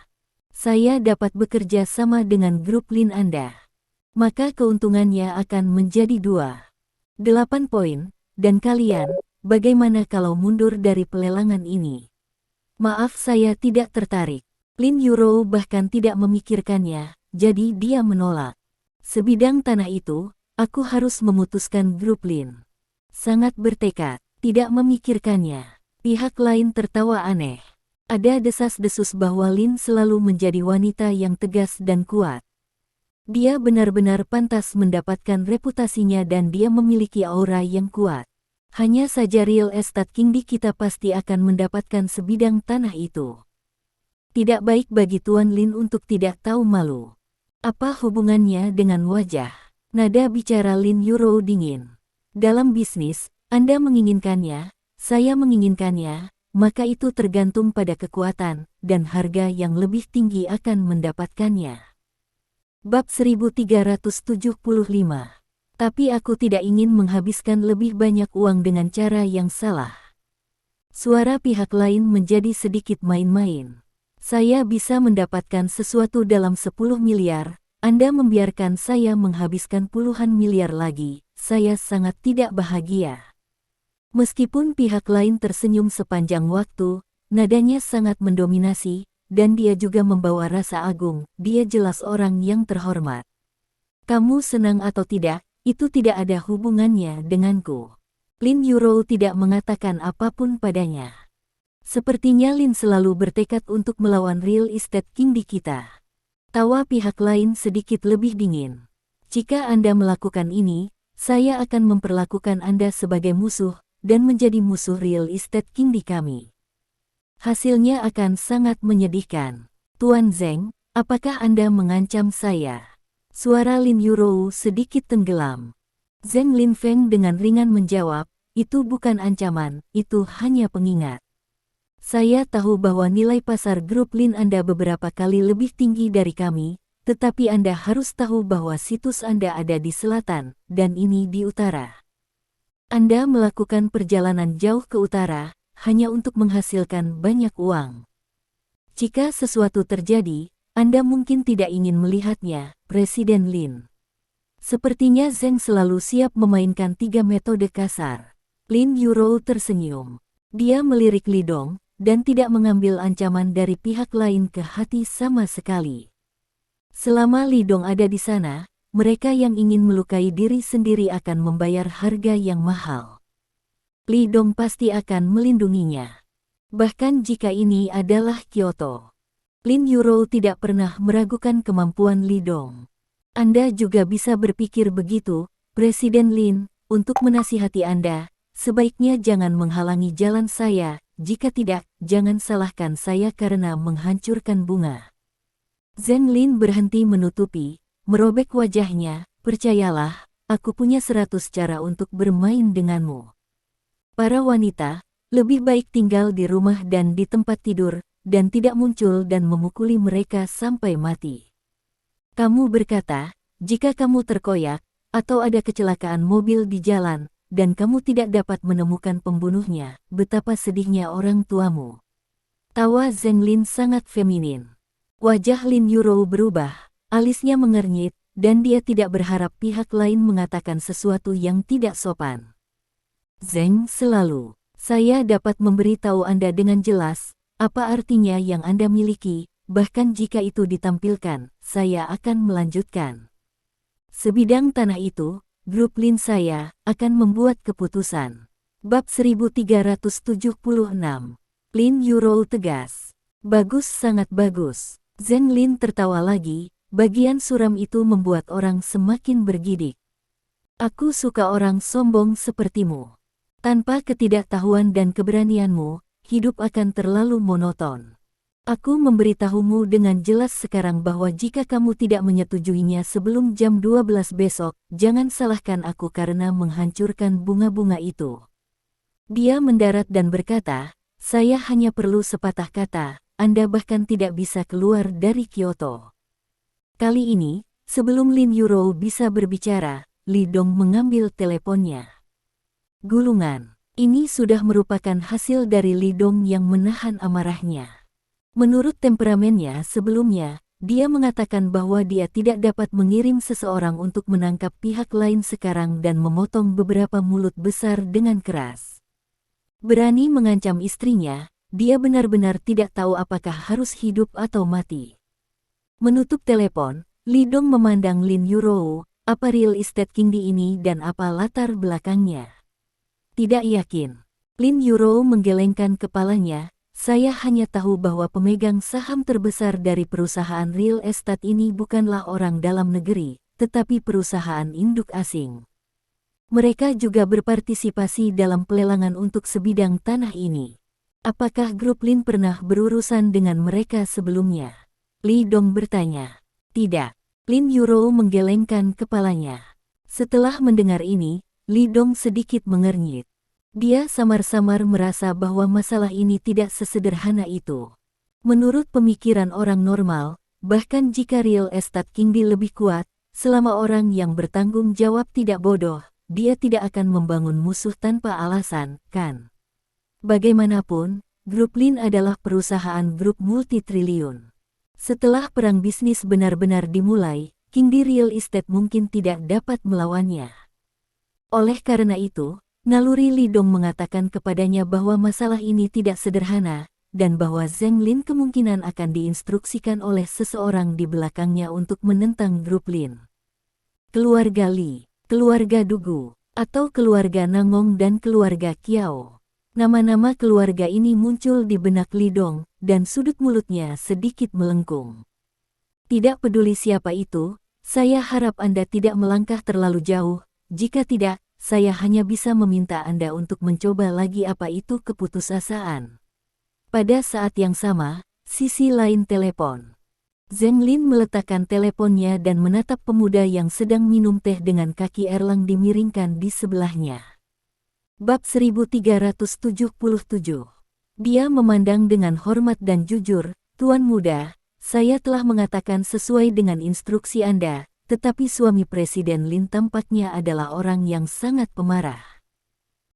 [SPEAKER 1] Saya dapat bekerja sama dengan grup Lin Anda. Maka keuntungannya akan menjadi 8 poin, dan kalian, bagaimana kalau mundur dari pelelangan ini? Maaf, saya tidak tertarik. Lin Yuro bahkan tidak memikirkannya, jadi dia menolak. Sebidang tanah itu, aku harus memutuskan grup Lin. Sangat bertekad, tidak memikirkannya. Pihak lain tertawa aneh. Ada desas-desus bahwa Lin selalu menjadi wanita yang tegas dan kuat. Dia benar-benar pantas mendapatkan reputasinya dan dia memiliki aura yang kuat. Hanya saja Real Estate King di kita pasti akan mendapatkan sebidang tanah itu. Tidak baik bagi Tuan Lin untuk tidak tahu malu. Apa hubungannya dengan wajah? Nada bicara Lin Yuro dingin. Dalam bisnis, Anda menginginkannya, saya menginginkannya, maka itu tergantung pada kekuatan, dan harga yang lebih tinggi akan mendapatkannya. Bab 1375. Tapi aku tidak ingin menghabiskan lebih banyak uang dengan cara yang salah. Suara pihak lain menjadi sedikit main-main. Saya bisa mendapatkan sesuatu dalam 10 miliar, Anda membiarkan saya menghabiskan puluhan miliar lagi, saya sangat tidak bahagia. Meskipun pihak lain tersenyum sepanjang waktu, nadanya sangat mendominasi, dan dia juga membawa rasa agung, dia jelas orang yang terhormat. Kamu senang atau tidak, itu tidak ada hubungannya denganku. Lin Yuro tidak mengatakan apapun padanya. Sepertinya Lin selalu bertekad untuk melawan Real Estate King di kita. Tawa pihak lain sedikit lebih dingin. Jika Anda melakukan ini, saya akan memperlakukan Anda sebagai musuh, dan menjadi musuh Real Estate King di kami. Hasilnya akan sangat menyedihkan. Tuan Zheng, apakah Anda mengancam saya? Suara Lin Yuro sedikit tenggelam. Zheng Lin Feng dengan ringan menjawab, itu bukan ancaman, itu hanya pengingat. Saya tahu bahwa nilai pasar grup Lin Anda beberapa kali lebih tinggi dari kami, tetapi Anda harus tahu bahwa situs Anda ada di selatan, dan ini di utara. Anda melakukan perjalanan jauh ke utara, hanya untuk menghasilkan banyak uang. Jika sesuatu terjadi, Anda mungkin tidak ingin melihatnya, Presiden Lin. Sepertinya Zheng selalu siap memainkan 3 metode kasar. Lin Yuro tersenyum. Dia melirik Lidong, dan tidak mengambil ancaman dari pihak lain ke hati sama sekali. Selama Lidong ada di sana, mereka yang ingin melukai diri sendiri akan membayar harga yang mahal. Lidong pasti akan melindunginya. Bahkan jika ini adalah Kyoto. Lin Yuro tidak pernah meragukan kemampuan Lidong. Anda juga bisa berpikir begitu, Presiden Lin, untuk menasihati Anda, sebaiknya jangan menghalangi jalan saya, jika tidak, jangan salahkan saya karena menghancurkan bunga. Zheng Lin berhenti menutupi, merobek wajahnya, percayalah, aku punya 100 cara untuk bermain denganmu. Para wanita, lebih baik tinggal di rumah dan di tempat tidur, dan tidak muncul dan memukuli mereka sampai mati. Kamu berkata, jika kamu terkoyak, atau ada kecelakaan mobil di jalan, dan kamu tidak dapat menemukan pembunuhnya, betapa sedihnya orang tuamu. Tawa Zheng Lin sangat feminin. Wajah Lin Yuro berubah, alisnya mengernyit, dan dia tidak berharap pihak lain mengatakan sesuatu yang tidak sopan. Zheng selalu, saya dapat memberitahu Anda dengan jelas, apa artinya yang Anda miliki, bahkan jika itu ditampilkan, saya akan melanjutkan. Sebidang tanah itu, grup Lin saya, akan membuat keputusan. Bab 1376. Lin Yuro tegas. Bagus, sangat bagus. Zheng Lin tertawa lagi, bagian suram itu membuat orang semakin bergidik. Aku suka orang sombong sepertimu. Tanpa ketidaktahuan dan keberanianmu, hidup akan terlalu monoton. Aku memberitahumu dengan jelas sekarang bahwa jika kamu tidak menyetujuinya sebelum jam 12 besok, jangan salahkan aku karena menghancurkan bunga-bunga itu. Dia mendarat dan berkata, saya hanya perlu sepatah kata, Anda bahkan tidak bisa keluar dari Kyoto. Kali ini, sebelum Lin Yuro bisa berbicara, Li Dong mengambil teleponnya. Gulungan. Ini sudah merupakan hasil dari Li Dong yang menahan amarahnya. Menurut temperamennya sebelumnya, dia mengatakan bahwa dia tidak dapat mengirim seseorang untuk menangkap pihak lain sekarang dan memotong beberapa mulut besar dengan keras. Berani mengancam istrinya, dia benar-benar tidak tahu apakah harus hidup atau mati. Menutup telepon, Li Dong memandang Lin Yuro, apa real estate Kingdi ini dan apa latar belakangnya. Tidak yakin. Lin Yuro menggelengkan kepalanya. Saya hanya tahu bahwa pemegang saham terbesar dari perusahaan real estate ini bukanlah orang dalam negeri, tetapi perusahaan induk asing. Mereka juga berpartisipasi dalam pelelangan untuk sebidang tanah ini. Apakah grup Lin pernah berurusan dengan mereka sebelumnya? Li Dong bertanya. Tidak. Lin Yuro menggelengkan kepalanya. Setelah mendengar ini, Li Dong sedikit mengernyit. Dia samar-samar merasa bahwa masalah ini tidak sesederhana itu. Menurut pemikiran orang normal, bahkan jika real estate Kingdi lebih kuat, selama orang yang bertanggung jawab tidak bodoh, dia tidak akan membangun musuh tanpa alasan, kan? Bagaimanapun, Grup Lin adalah perusahaan grup multitriliun. Setelah perang bisnis benar-benar dimulai, Kingdi Real Estate mungkin tidak dapat melawannya. Oleh karena itu, naluri Li Dong mengatakan kepadanya bahwa masalah ini tidak sederhana, dan bahwa Zheng Lin kemungkinan akan diinstruksikan oleh seseorang di belakangnya untuk menentang grup Lin. Keluarga Li, keluarga Dugu, atau keluarga Nangong dan keluarga Kiao. Nama-nama keluarga ini muncul di benak Li Dong, dan sudut mulutnya sedikit melengkung. Tidak peduli siapa itu, saya harap Anda tidak melangkah terlalu jauh, jika tidak, saya hanya bisa meminta Anda untuk mencoba lagi apa itu keputusasaan. Pada saat yang sama, sisi lain telepon. Zheng Lin meletakkan teleponnya dan menatap pemuda yang sedang minum teh dengan kaki erlang dimiringkan di sebelahnya. Bab 1377. Dia memandang dengan hormat dan jujur, Tuan Muda, saya telah mengatakan sesuai dengan instruksi Anda, tetapi suami Presiden Lin tampaknya adalah orang yang sangat pemarah.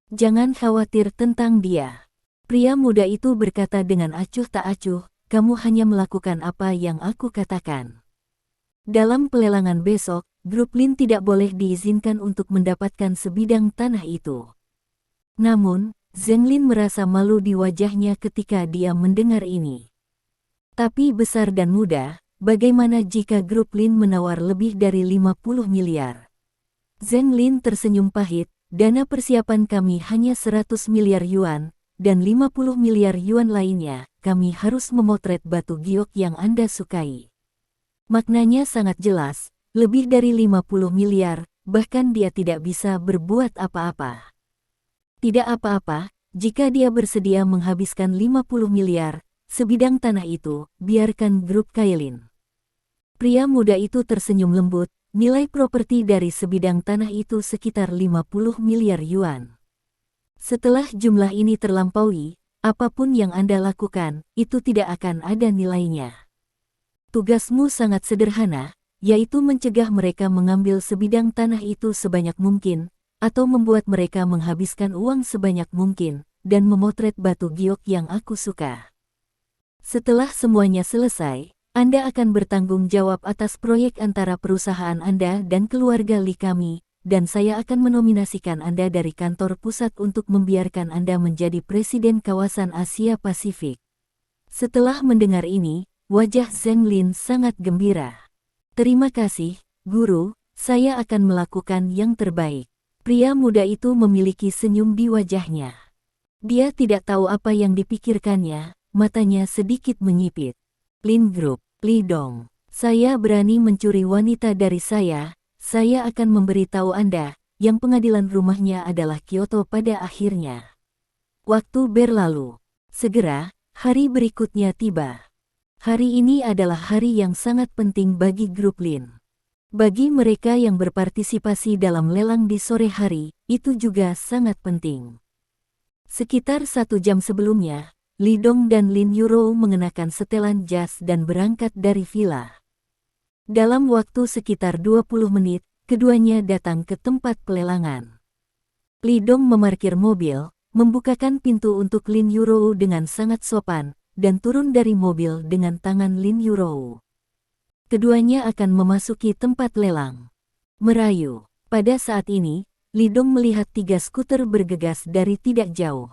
[SPEAKER 1] Jangan khawatir tentang dia. Pria muda itu berkata dengan acuh tak acuh, kamu hanya melakukan apa yang aku katakan. Dalam pelelangan besok, grup Lin tidak boleh diizinkan untuk mendapatkan sebidang tanah itu. Namun, Zheng Lin merasa malu di wajahnya ketika dia mendengar ini. Tapi besar dan muda, bagaimana jika grup Lin menawar lebih dari 50 miliar? Zheng Lin tersenyum pahit, dana persiapan kami hanya 100 miliar yuan, dan 50 miliar yuan lainnya, kami harus memotret batu giok yang Anda sukai. Maknanya sangat jelas, lebih dari 50 miliar, bahkan dia tidak bisa berbuat apa-apa. Tidak apa-apa, jika dia bersedia menghabiskan 50 miliar, sebidang tanah itu, biarkan grup Kailin. Pria muda itu tersenyum lembut, nilai properti dari sebidang tanah itu sekitar 50 miliar yuan. Setelah jumlah ini terlampaui, apapun yang Anda lakukan, itu tidak akan ada nilainya. Tugasmu sangat sederhana, yaitu mencegah mereka mengambil sebidang tanah itu sebanyak mungkin, atau membuat mereka menghabiskan uang sebanyak mungkin, dan memotret batu giok yang aku suka. Setelah semuanya selesai, Anda akan bertanggung jawab atas proyek antara perusahaan Anda dan keluarga Li kami, dan saya akan menominasikan Anda dari kantor pusat untuk membiarkan Anda menjadi presiden kawasan Asia Pasifik. Setelah mendengar ini, wajah Zheng Lin sangat gembira. Terima kasih, Guru, saya akan melakukan yang terbaik. Pria muda itu memiliki senyum di wajahnya. Dia tidak tahu apa yang dipikirkannya, matanya sedikit menyipit. Lin Group, Li Dong, saya berani mencuri wanita dari saya akan memberitahu Anda, yang pengadilan rumahnya adalah Kyoto pada akhirnya. Waktu berlalu. Segera, hari berikutnya tiba. Hari ini adalah hari yang sangat penting bagi grup Lin. Bagi mereka yang berpartisipasi dalam lelang di sore hari, itu juga sangat penting. Sekitar 1 jam sebelumnya, Li Dong dan Lin Yuro mengenakan setelan jas dan berangkat dari villa. Dalam waktu sekitar 20 menit, keduanya datang ke tempat pelelangan. Li Dong memarkir mobil, membukakan pintu untuk Lin Yuro dengan sangat sopan, dan turun dari mobil dengan tangan Lin Yuro. Keduanya akan memasuki tempat lelang. Merayu. Pada saat ini, Li Dong melihat 3 skuter bergegas dari tidak jauh.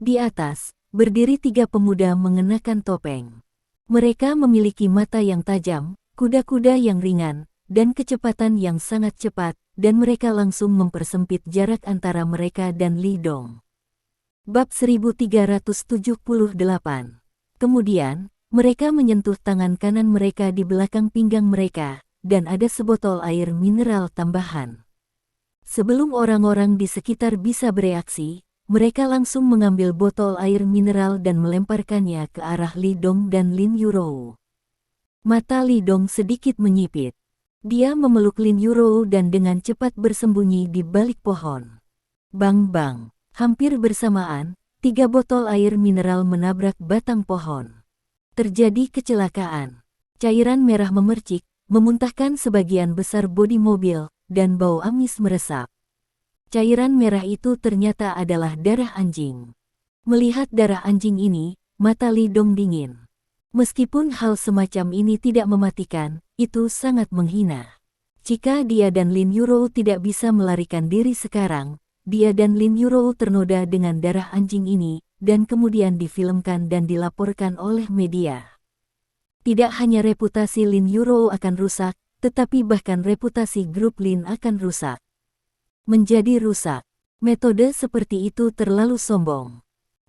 [SPEAKER 1] Di atas, berdiri 3 pemuda mengenakan topeng. Mereka memiliki mata yang tajam, kuda-kuda yang ringan, dan kecepatan yang sangat cepat, dan mereka langsung mempersempit jarak antara mereka dan Li Dong. Bab 1378. Kemudian, mereka menyentuh tangan kanan mereka di belakang pinggang mereka, dan ada sebotol air mineral tambahan. Sebelum orang-orang di sekitar bisa bereaksi, mereka langsung mengambil botol air mineral dan melemparkannya ke arah Li Dong dan Lin Yuro. Mata Li Dong sedikit menyipit. Dia memeluk Lin Yuro dan dengan cepat bersembunyi di balik pohon. Bang-bang, hampir bersamaan, 3 botol air mineral menabrak batang pohon. Terjadi kecelakaan. Cairan merah memercik, memuntahkan sebagian besar bodi mobil, dan bau amis meresap. Cairan merah itu ternyata adalah darah anjing. Melihat darah anjing ini, mata Li Dong dingin. Meskipun hal semacam ini tidak mematikan, itu sangat menghina. Jika dia dan Lin Yuro tidak bisa melarikan diri sekarang, dia dan Lin Yuro ternoda dengan darah anjing ini, dan kemudian difilmkan dan dilaporkan oleh media. Tidak hanya reputasi Lin Yuro akan rusak, tetapi bahkan reputasi grup Lin akan rusak. Menjadi rusak. Metode seperti itu terlalu sombong.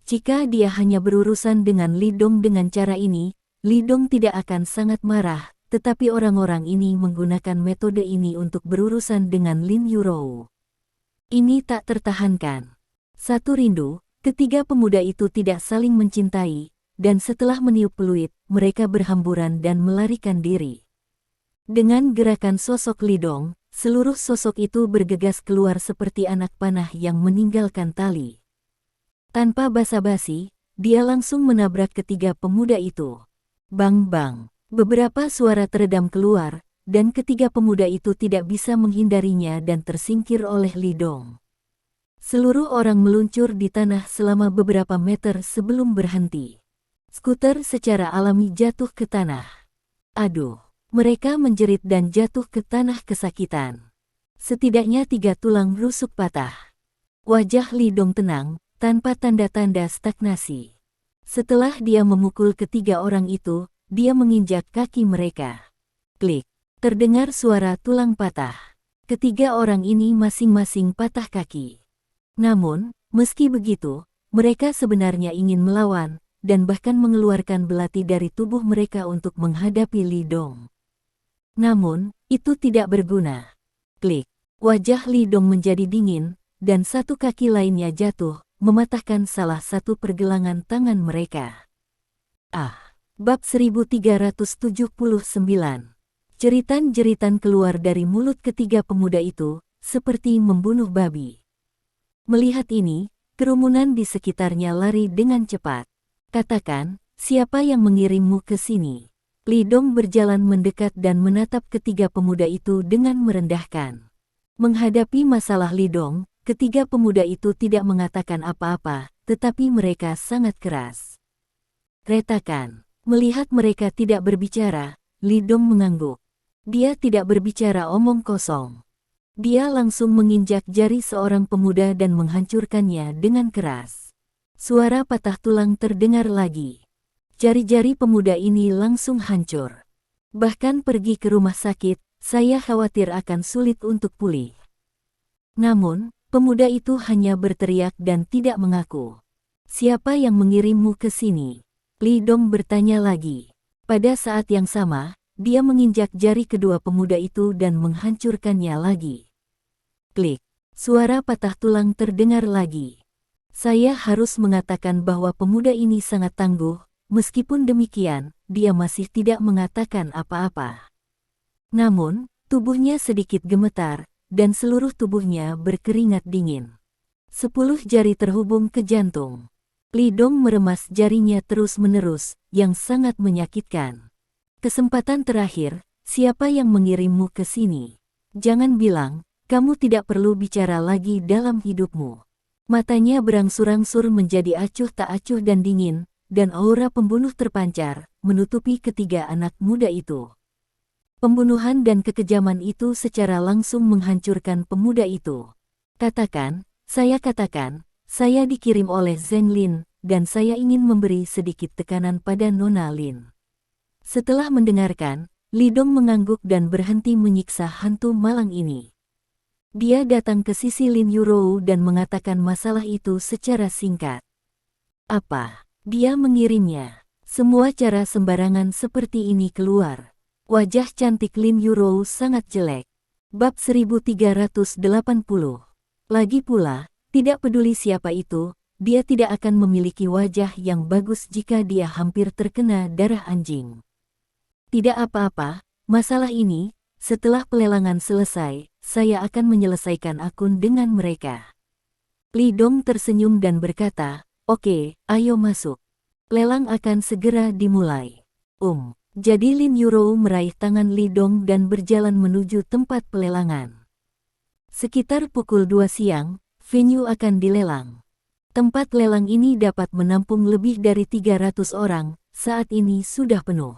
[SPEAKER 1] Jika dia hanya berurusan dengan Li Dong dengan cara ini, Li Dong tidak akan sangat marah, tetapi orang-orang ini menggunakan metode ini untuk berurusan dengan Lin Yuro. Ini tak tertahankan. Satu rindu, ketiga pemuda itu tidak saling mencintai, dan setelah meniup peluit, mereka berhamburan dan melarikan diri. Dengan gerakan sosok Li Dong, seluruh sosok itu bergegas keluar seperti anak panah yang meninggalkan tali. Tanpa basa-basi, dia langsung menabrak ketiga pemuda itu. Bang-bang, beberapa suara teredam keluar, dan ketiga pemuda itu tidak bisa menghindarinya dan tersingkir oleh Li Dong. Seluruh orang meluncur di tanah selama beberapa meter sebelum berhenti. Skuter secara alami jatuh ke tanah. Aduh, mereka menjerit dan jatuh ke tanah kesakitan. Setidaknya 3 tulang rusuk patah. Wajah Li Dong tenang, tanpa tanda-tanda stagnasi. Setelah dia memukul ketiga orang itu, dia menginjak kaki mereka. Klik, terdengar suara tulang patah. Ketiga orang ini masing-masing patah kaki. Namun, meski begitu, mereka sebenarnya ingin melawan, dan bahkan mengeluarkan belati dari tubuh mereka untuk menghadapi Li Dong. Namun, itu tidak berguna. Klik, wajah Li Dong menjadi dingin, dan satu kaki lainnya jatuh, mematahkan salah satu pergelangan tangan mereka. Bab 1379. Jeritan-jeritan keluar dari mulut ketiga pemuda itu, seperti membunuh babi. Melihat ini, kerumunan di sekitarnya lari dengan cepat. Katakan, siapa yang mengirimmu ke sini? Li Dong berjalan mendekat dan menatap ketiga pemuda itu dengan merendahkan. Menghadapi masalah Li Dong, ketiga pemuda itu tidak mengatakan apa-apa, tetapi mereka sangat keras. Retakan. Melihat mereka tidak berbicara, Li Dong mengangguk. Dia tidak berbicara omong kosong. Dia langsung menginjak jari seorang pemuda dan menghancurkannya dengan keras. Suara patah tulang terdengar lagi. Jari-jari pemuda ini langsung hancur. Bahkan pergi ke rumah sakit, saya khawatir akan sulit untuk pulih. Namun, pemuda itu hanya berteriak dan tidak mengaku. Siapa yang mengirimmu ke sini? Li Dong bertanya lagi. Pada saat yang sama, dia menginjak jari kedua pemuda itu dan menghancurkannya lagi. Klik. Suara patah tulang terdengar lagi. Saya harus mengatakan bahwa pemuda ini sangat tangguh, Meskipun demikian, dia masih tidak mengatakan apa-apa. Namun, tubuhnya sedikit gemetar, dan seluruh tubuhnya berkeringat dingin. 10 jari terhubung ke jantung. Li Dong meremas jarinya terus-menerus, yang sangat menyakitkan. Kesempatan terakhir, siapa yang mengirimmu ke sini? Jangan bilang, kamu tidak perlu bicara lagi dalam hidupmu. Matanya berangsur-angsur menjadi acuh tak acuh dan dingin, dan aura pembunuh terpancar, menutupi ketiga anak muda itu. Pembunuhan dan kekejaman itu secara langsung menghancurkan pemuda itu. Katakan, saya dikirim oleh Zheng Lin, dan saya ingin memberi sedikit tekanan pada Nona Lin. Setelah mendengarkan, Li Dong mengangguk dan berhenti menyiksa hantu malang ini. Dia datang ke sisi Lin Yurou dan mengatakan masalah itu secara singkat. Apa? Dia mengirimnya. Semua cara sembarangan seperti ini keluar. Wajah cantik Lin Yurou sangat jelek. Bab 1380. Lagi pula, tidak peduli siapa itu, dia tidak akan memiliki wajah yang bagus jika dia hampir terkena darah anjing. Tidak apa-apa, masalah ini, setelah pelelangan selesai, saya akan menyelesaikan akun dengan mereka. Li Dong tersenyum dan berkata, oke, ayo masuk. Lelang akan segera dimulai. Jadi Lin Yurou meraih tangan Li Dong dan berjalan menuju tempat pelelangan. Sekitar pukul 2 siang, venue akan dilelang. Tempat lelang ini dapat menampung lebih dari 300 orang, saat ini sudah penuh.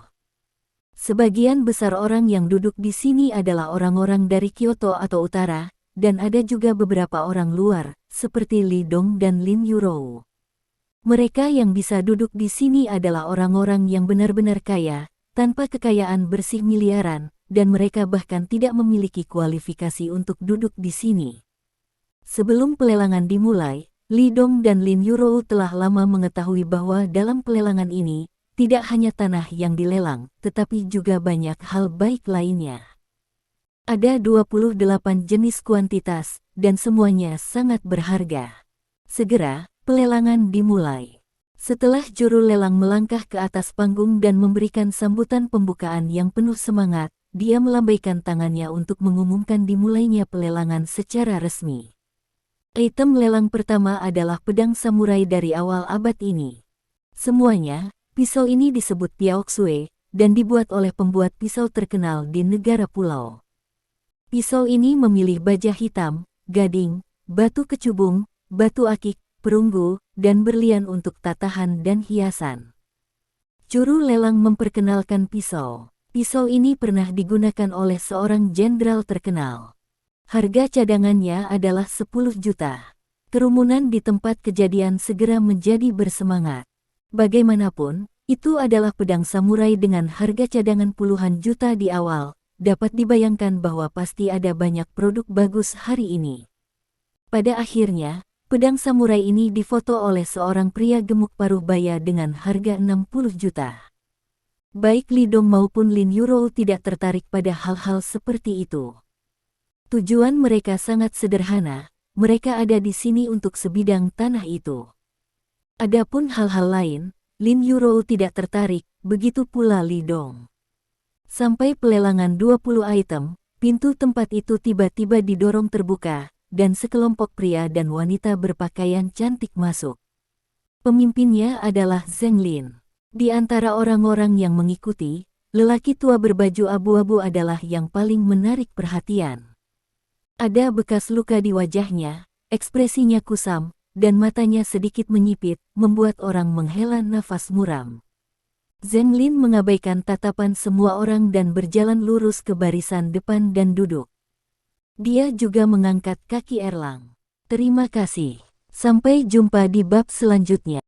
[SPEAKER 1] Sebagian besar orang yang duduk di sini adalah orang-orang dari Kyoto atau utara, dan ada juga beberapa orang luar, seperti Li Dong dan Lin Yurou. Mereka yang bisa duduk di sini adalah orang-orang yang benar-benar kaya, tanpa kekayaan bersih miliaran, dan mereka bahkan tidak memiliki kualifikasi untuk duduk di sini. Sebelum pelelangan dimulai, Li Dong dan Lin Yurou telah lama mengetahui bahwa dalam pelelangan ini, tidak hanya tanah yang dilelang, tetapi juga banyak hal baik lainnya. Ada 28 jenis kuantitas, dan semuanya sangat berharga. Segera, pelelangan dimulai. Setelah juru lelang melangkah ke atas panggung dan memberikan sambutan pembukaan yang penuh semangat, dia melambaikan tangannya untuk mengumumkan dimulainya pelelangan secara resmi. Item lelang pertama adalah pedang samurai dari awal abad ini. Semuanya, pisau ini disebut Piaoxue, dan dibuat oleh pembuat pisau terkenal di negara pulau. Pisau ini memilih baja hitam, gading, batu kecubung, batu akik, perunggu, dan berlian untuk tatahan dan hiasan. Juru lelang memperkenalkan pisau. Pisau ini pernah digunakan oleh seorang jenderal terkenal. Harga cadangannya adalah 10 juta. Kerumunan di tempat kejadian segera menjadi bersemangat. Bagaimanapun, itu adalah pedang samurai dengan harga cadangan puluhan juta di awal. Dapat dibayangkan bahwa pasti ada banyak produk bagus hari ini. Pada akhirnya, pedang samurai ini difoto oleh seorang pria gemuk paruh baya dengan harga 60 juta. Baik Li Dong maupun Lin Yurou tidak tertarik pada hal-hal seperti itu. Tujuan mereka sangat sederhana, mereka ada di sini untuk sebidang tanah itu. Adapun hal-hal lain, Lin Yurou tidak tertarik, begitu pula Li Dong. Sampai pelelangan 20 item, pintu tempat itu tiba-tiba didorong terbuka, dan sekelompok pria dan wanita berpakaian cantik masuk. Pemimpinnya adalah Zheng Lin. Di antara orang-orang yang mengikuti, lelaki tua berbaju abu-abu adalah yang paling menarik perhatian. Ada bekas luka di wajahnya, ekspresinya kusam, dan matanya sedikit menyipit, membuat orang menghela nafas muram. Zheng Lin mengabaikan tatapan semua orang dan berjalan lurus ke barisan depan dan duduk. Dia juga mengangkat kaki Erlang. Terima kasih. Sampai jumpa di bab selanjutnya.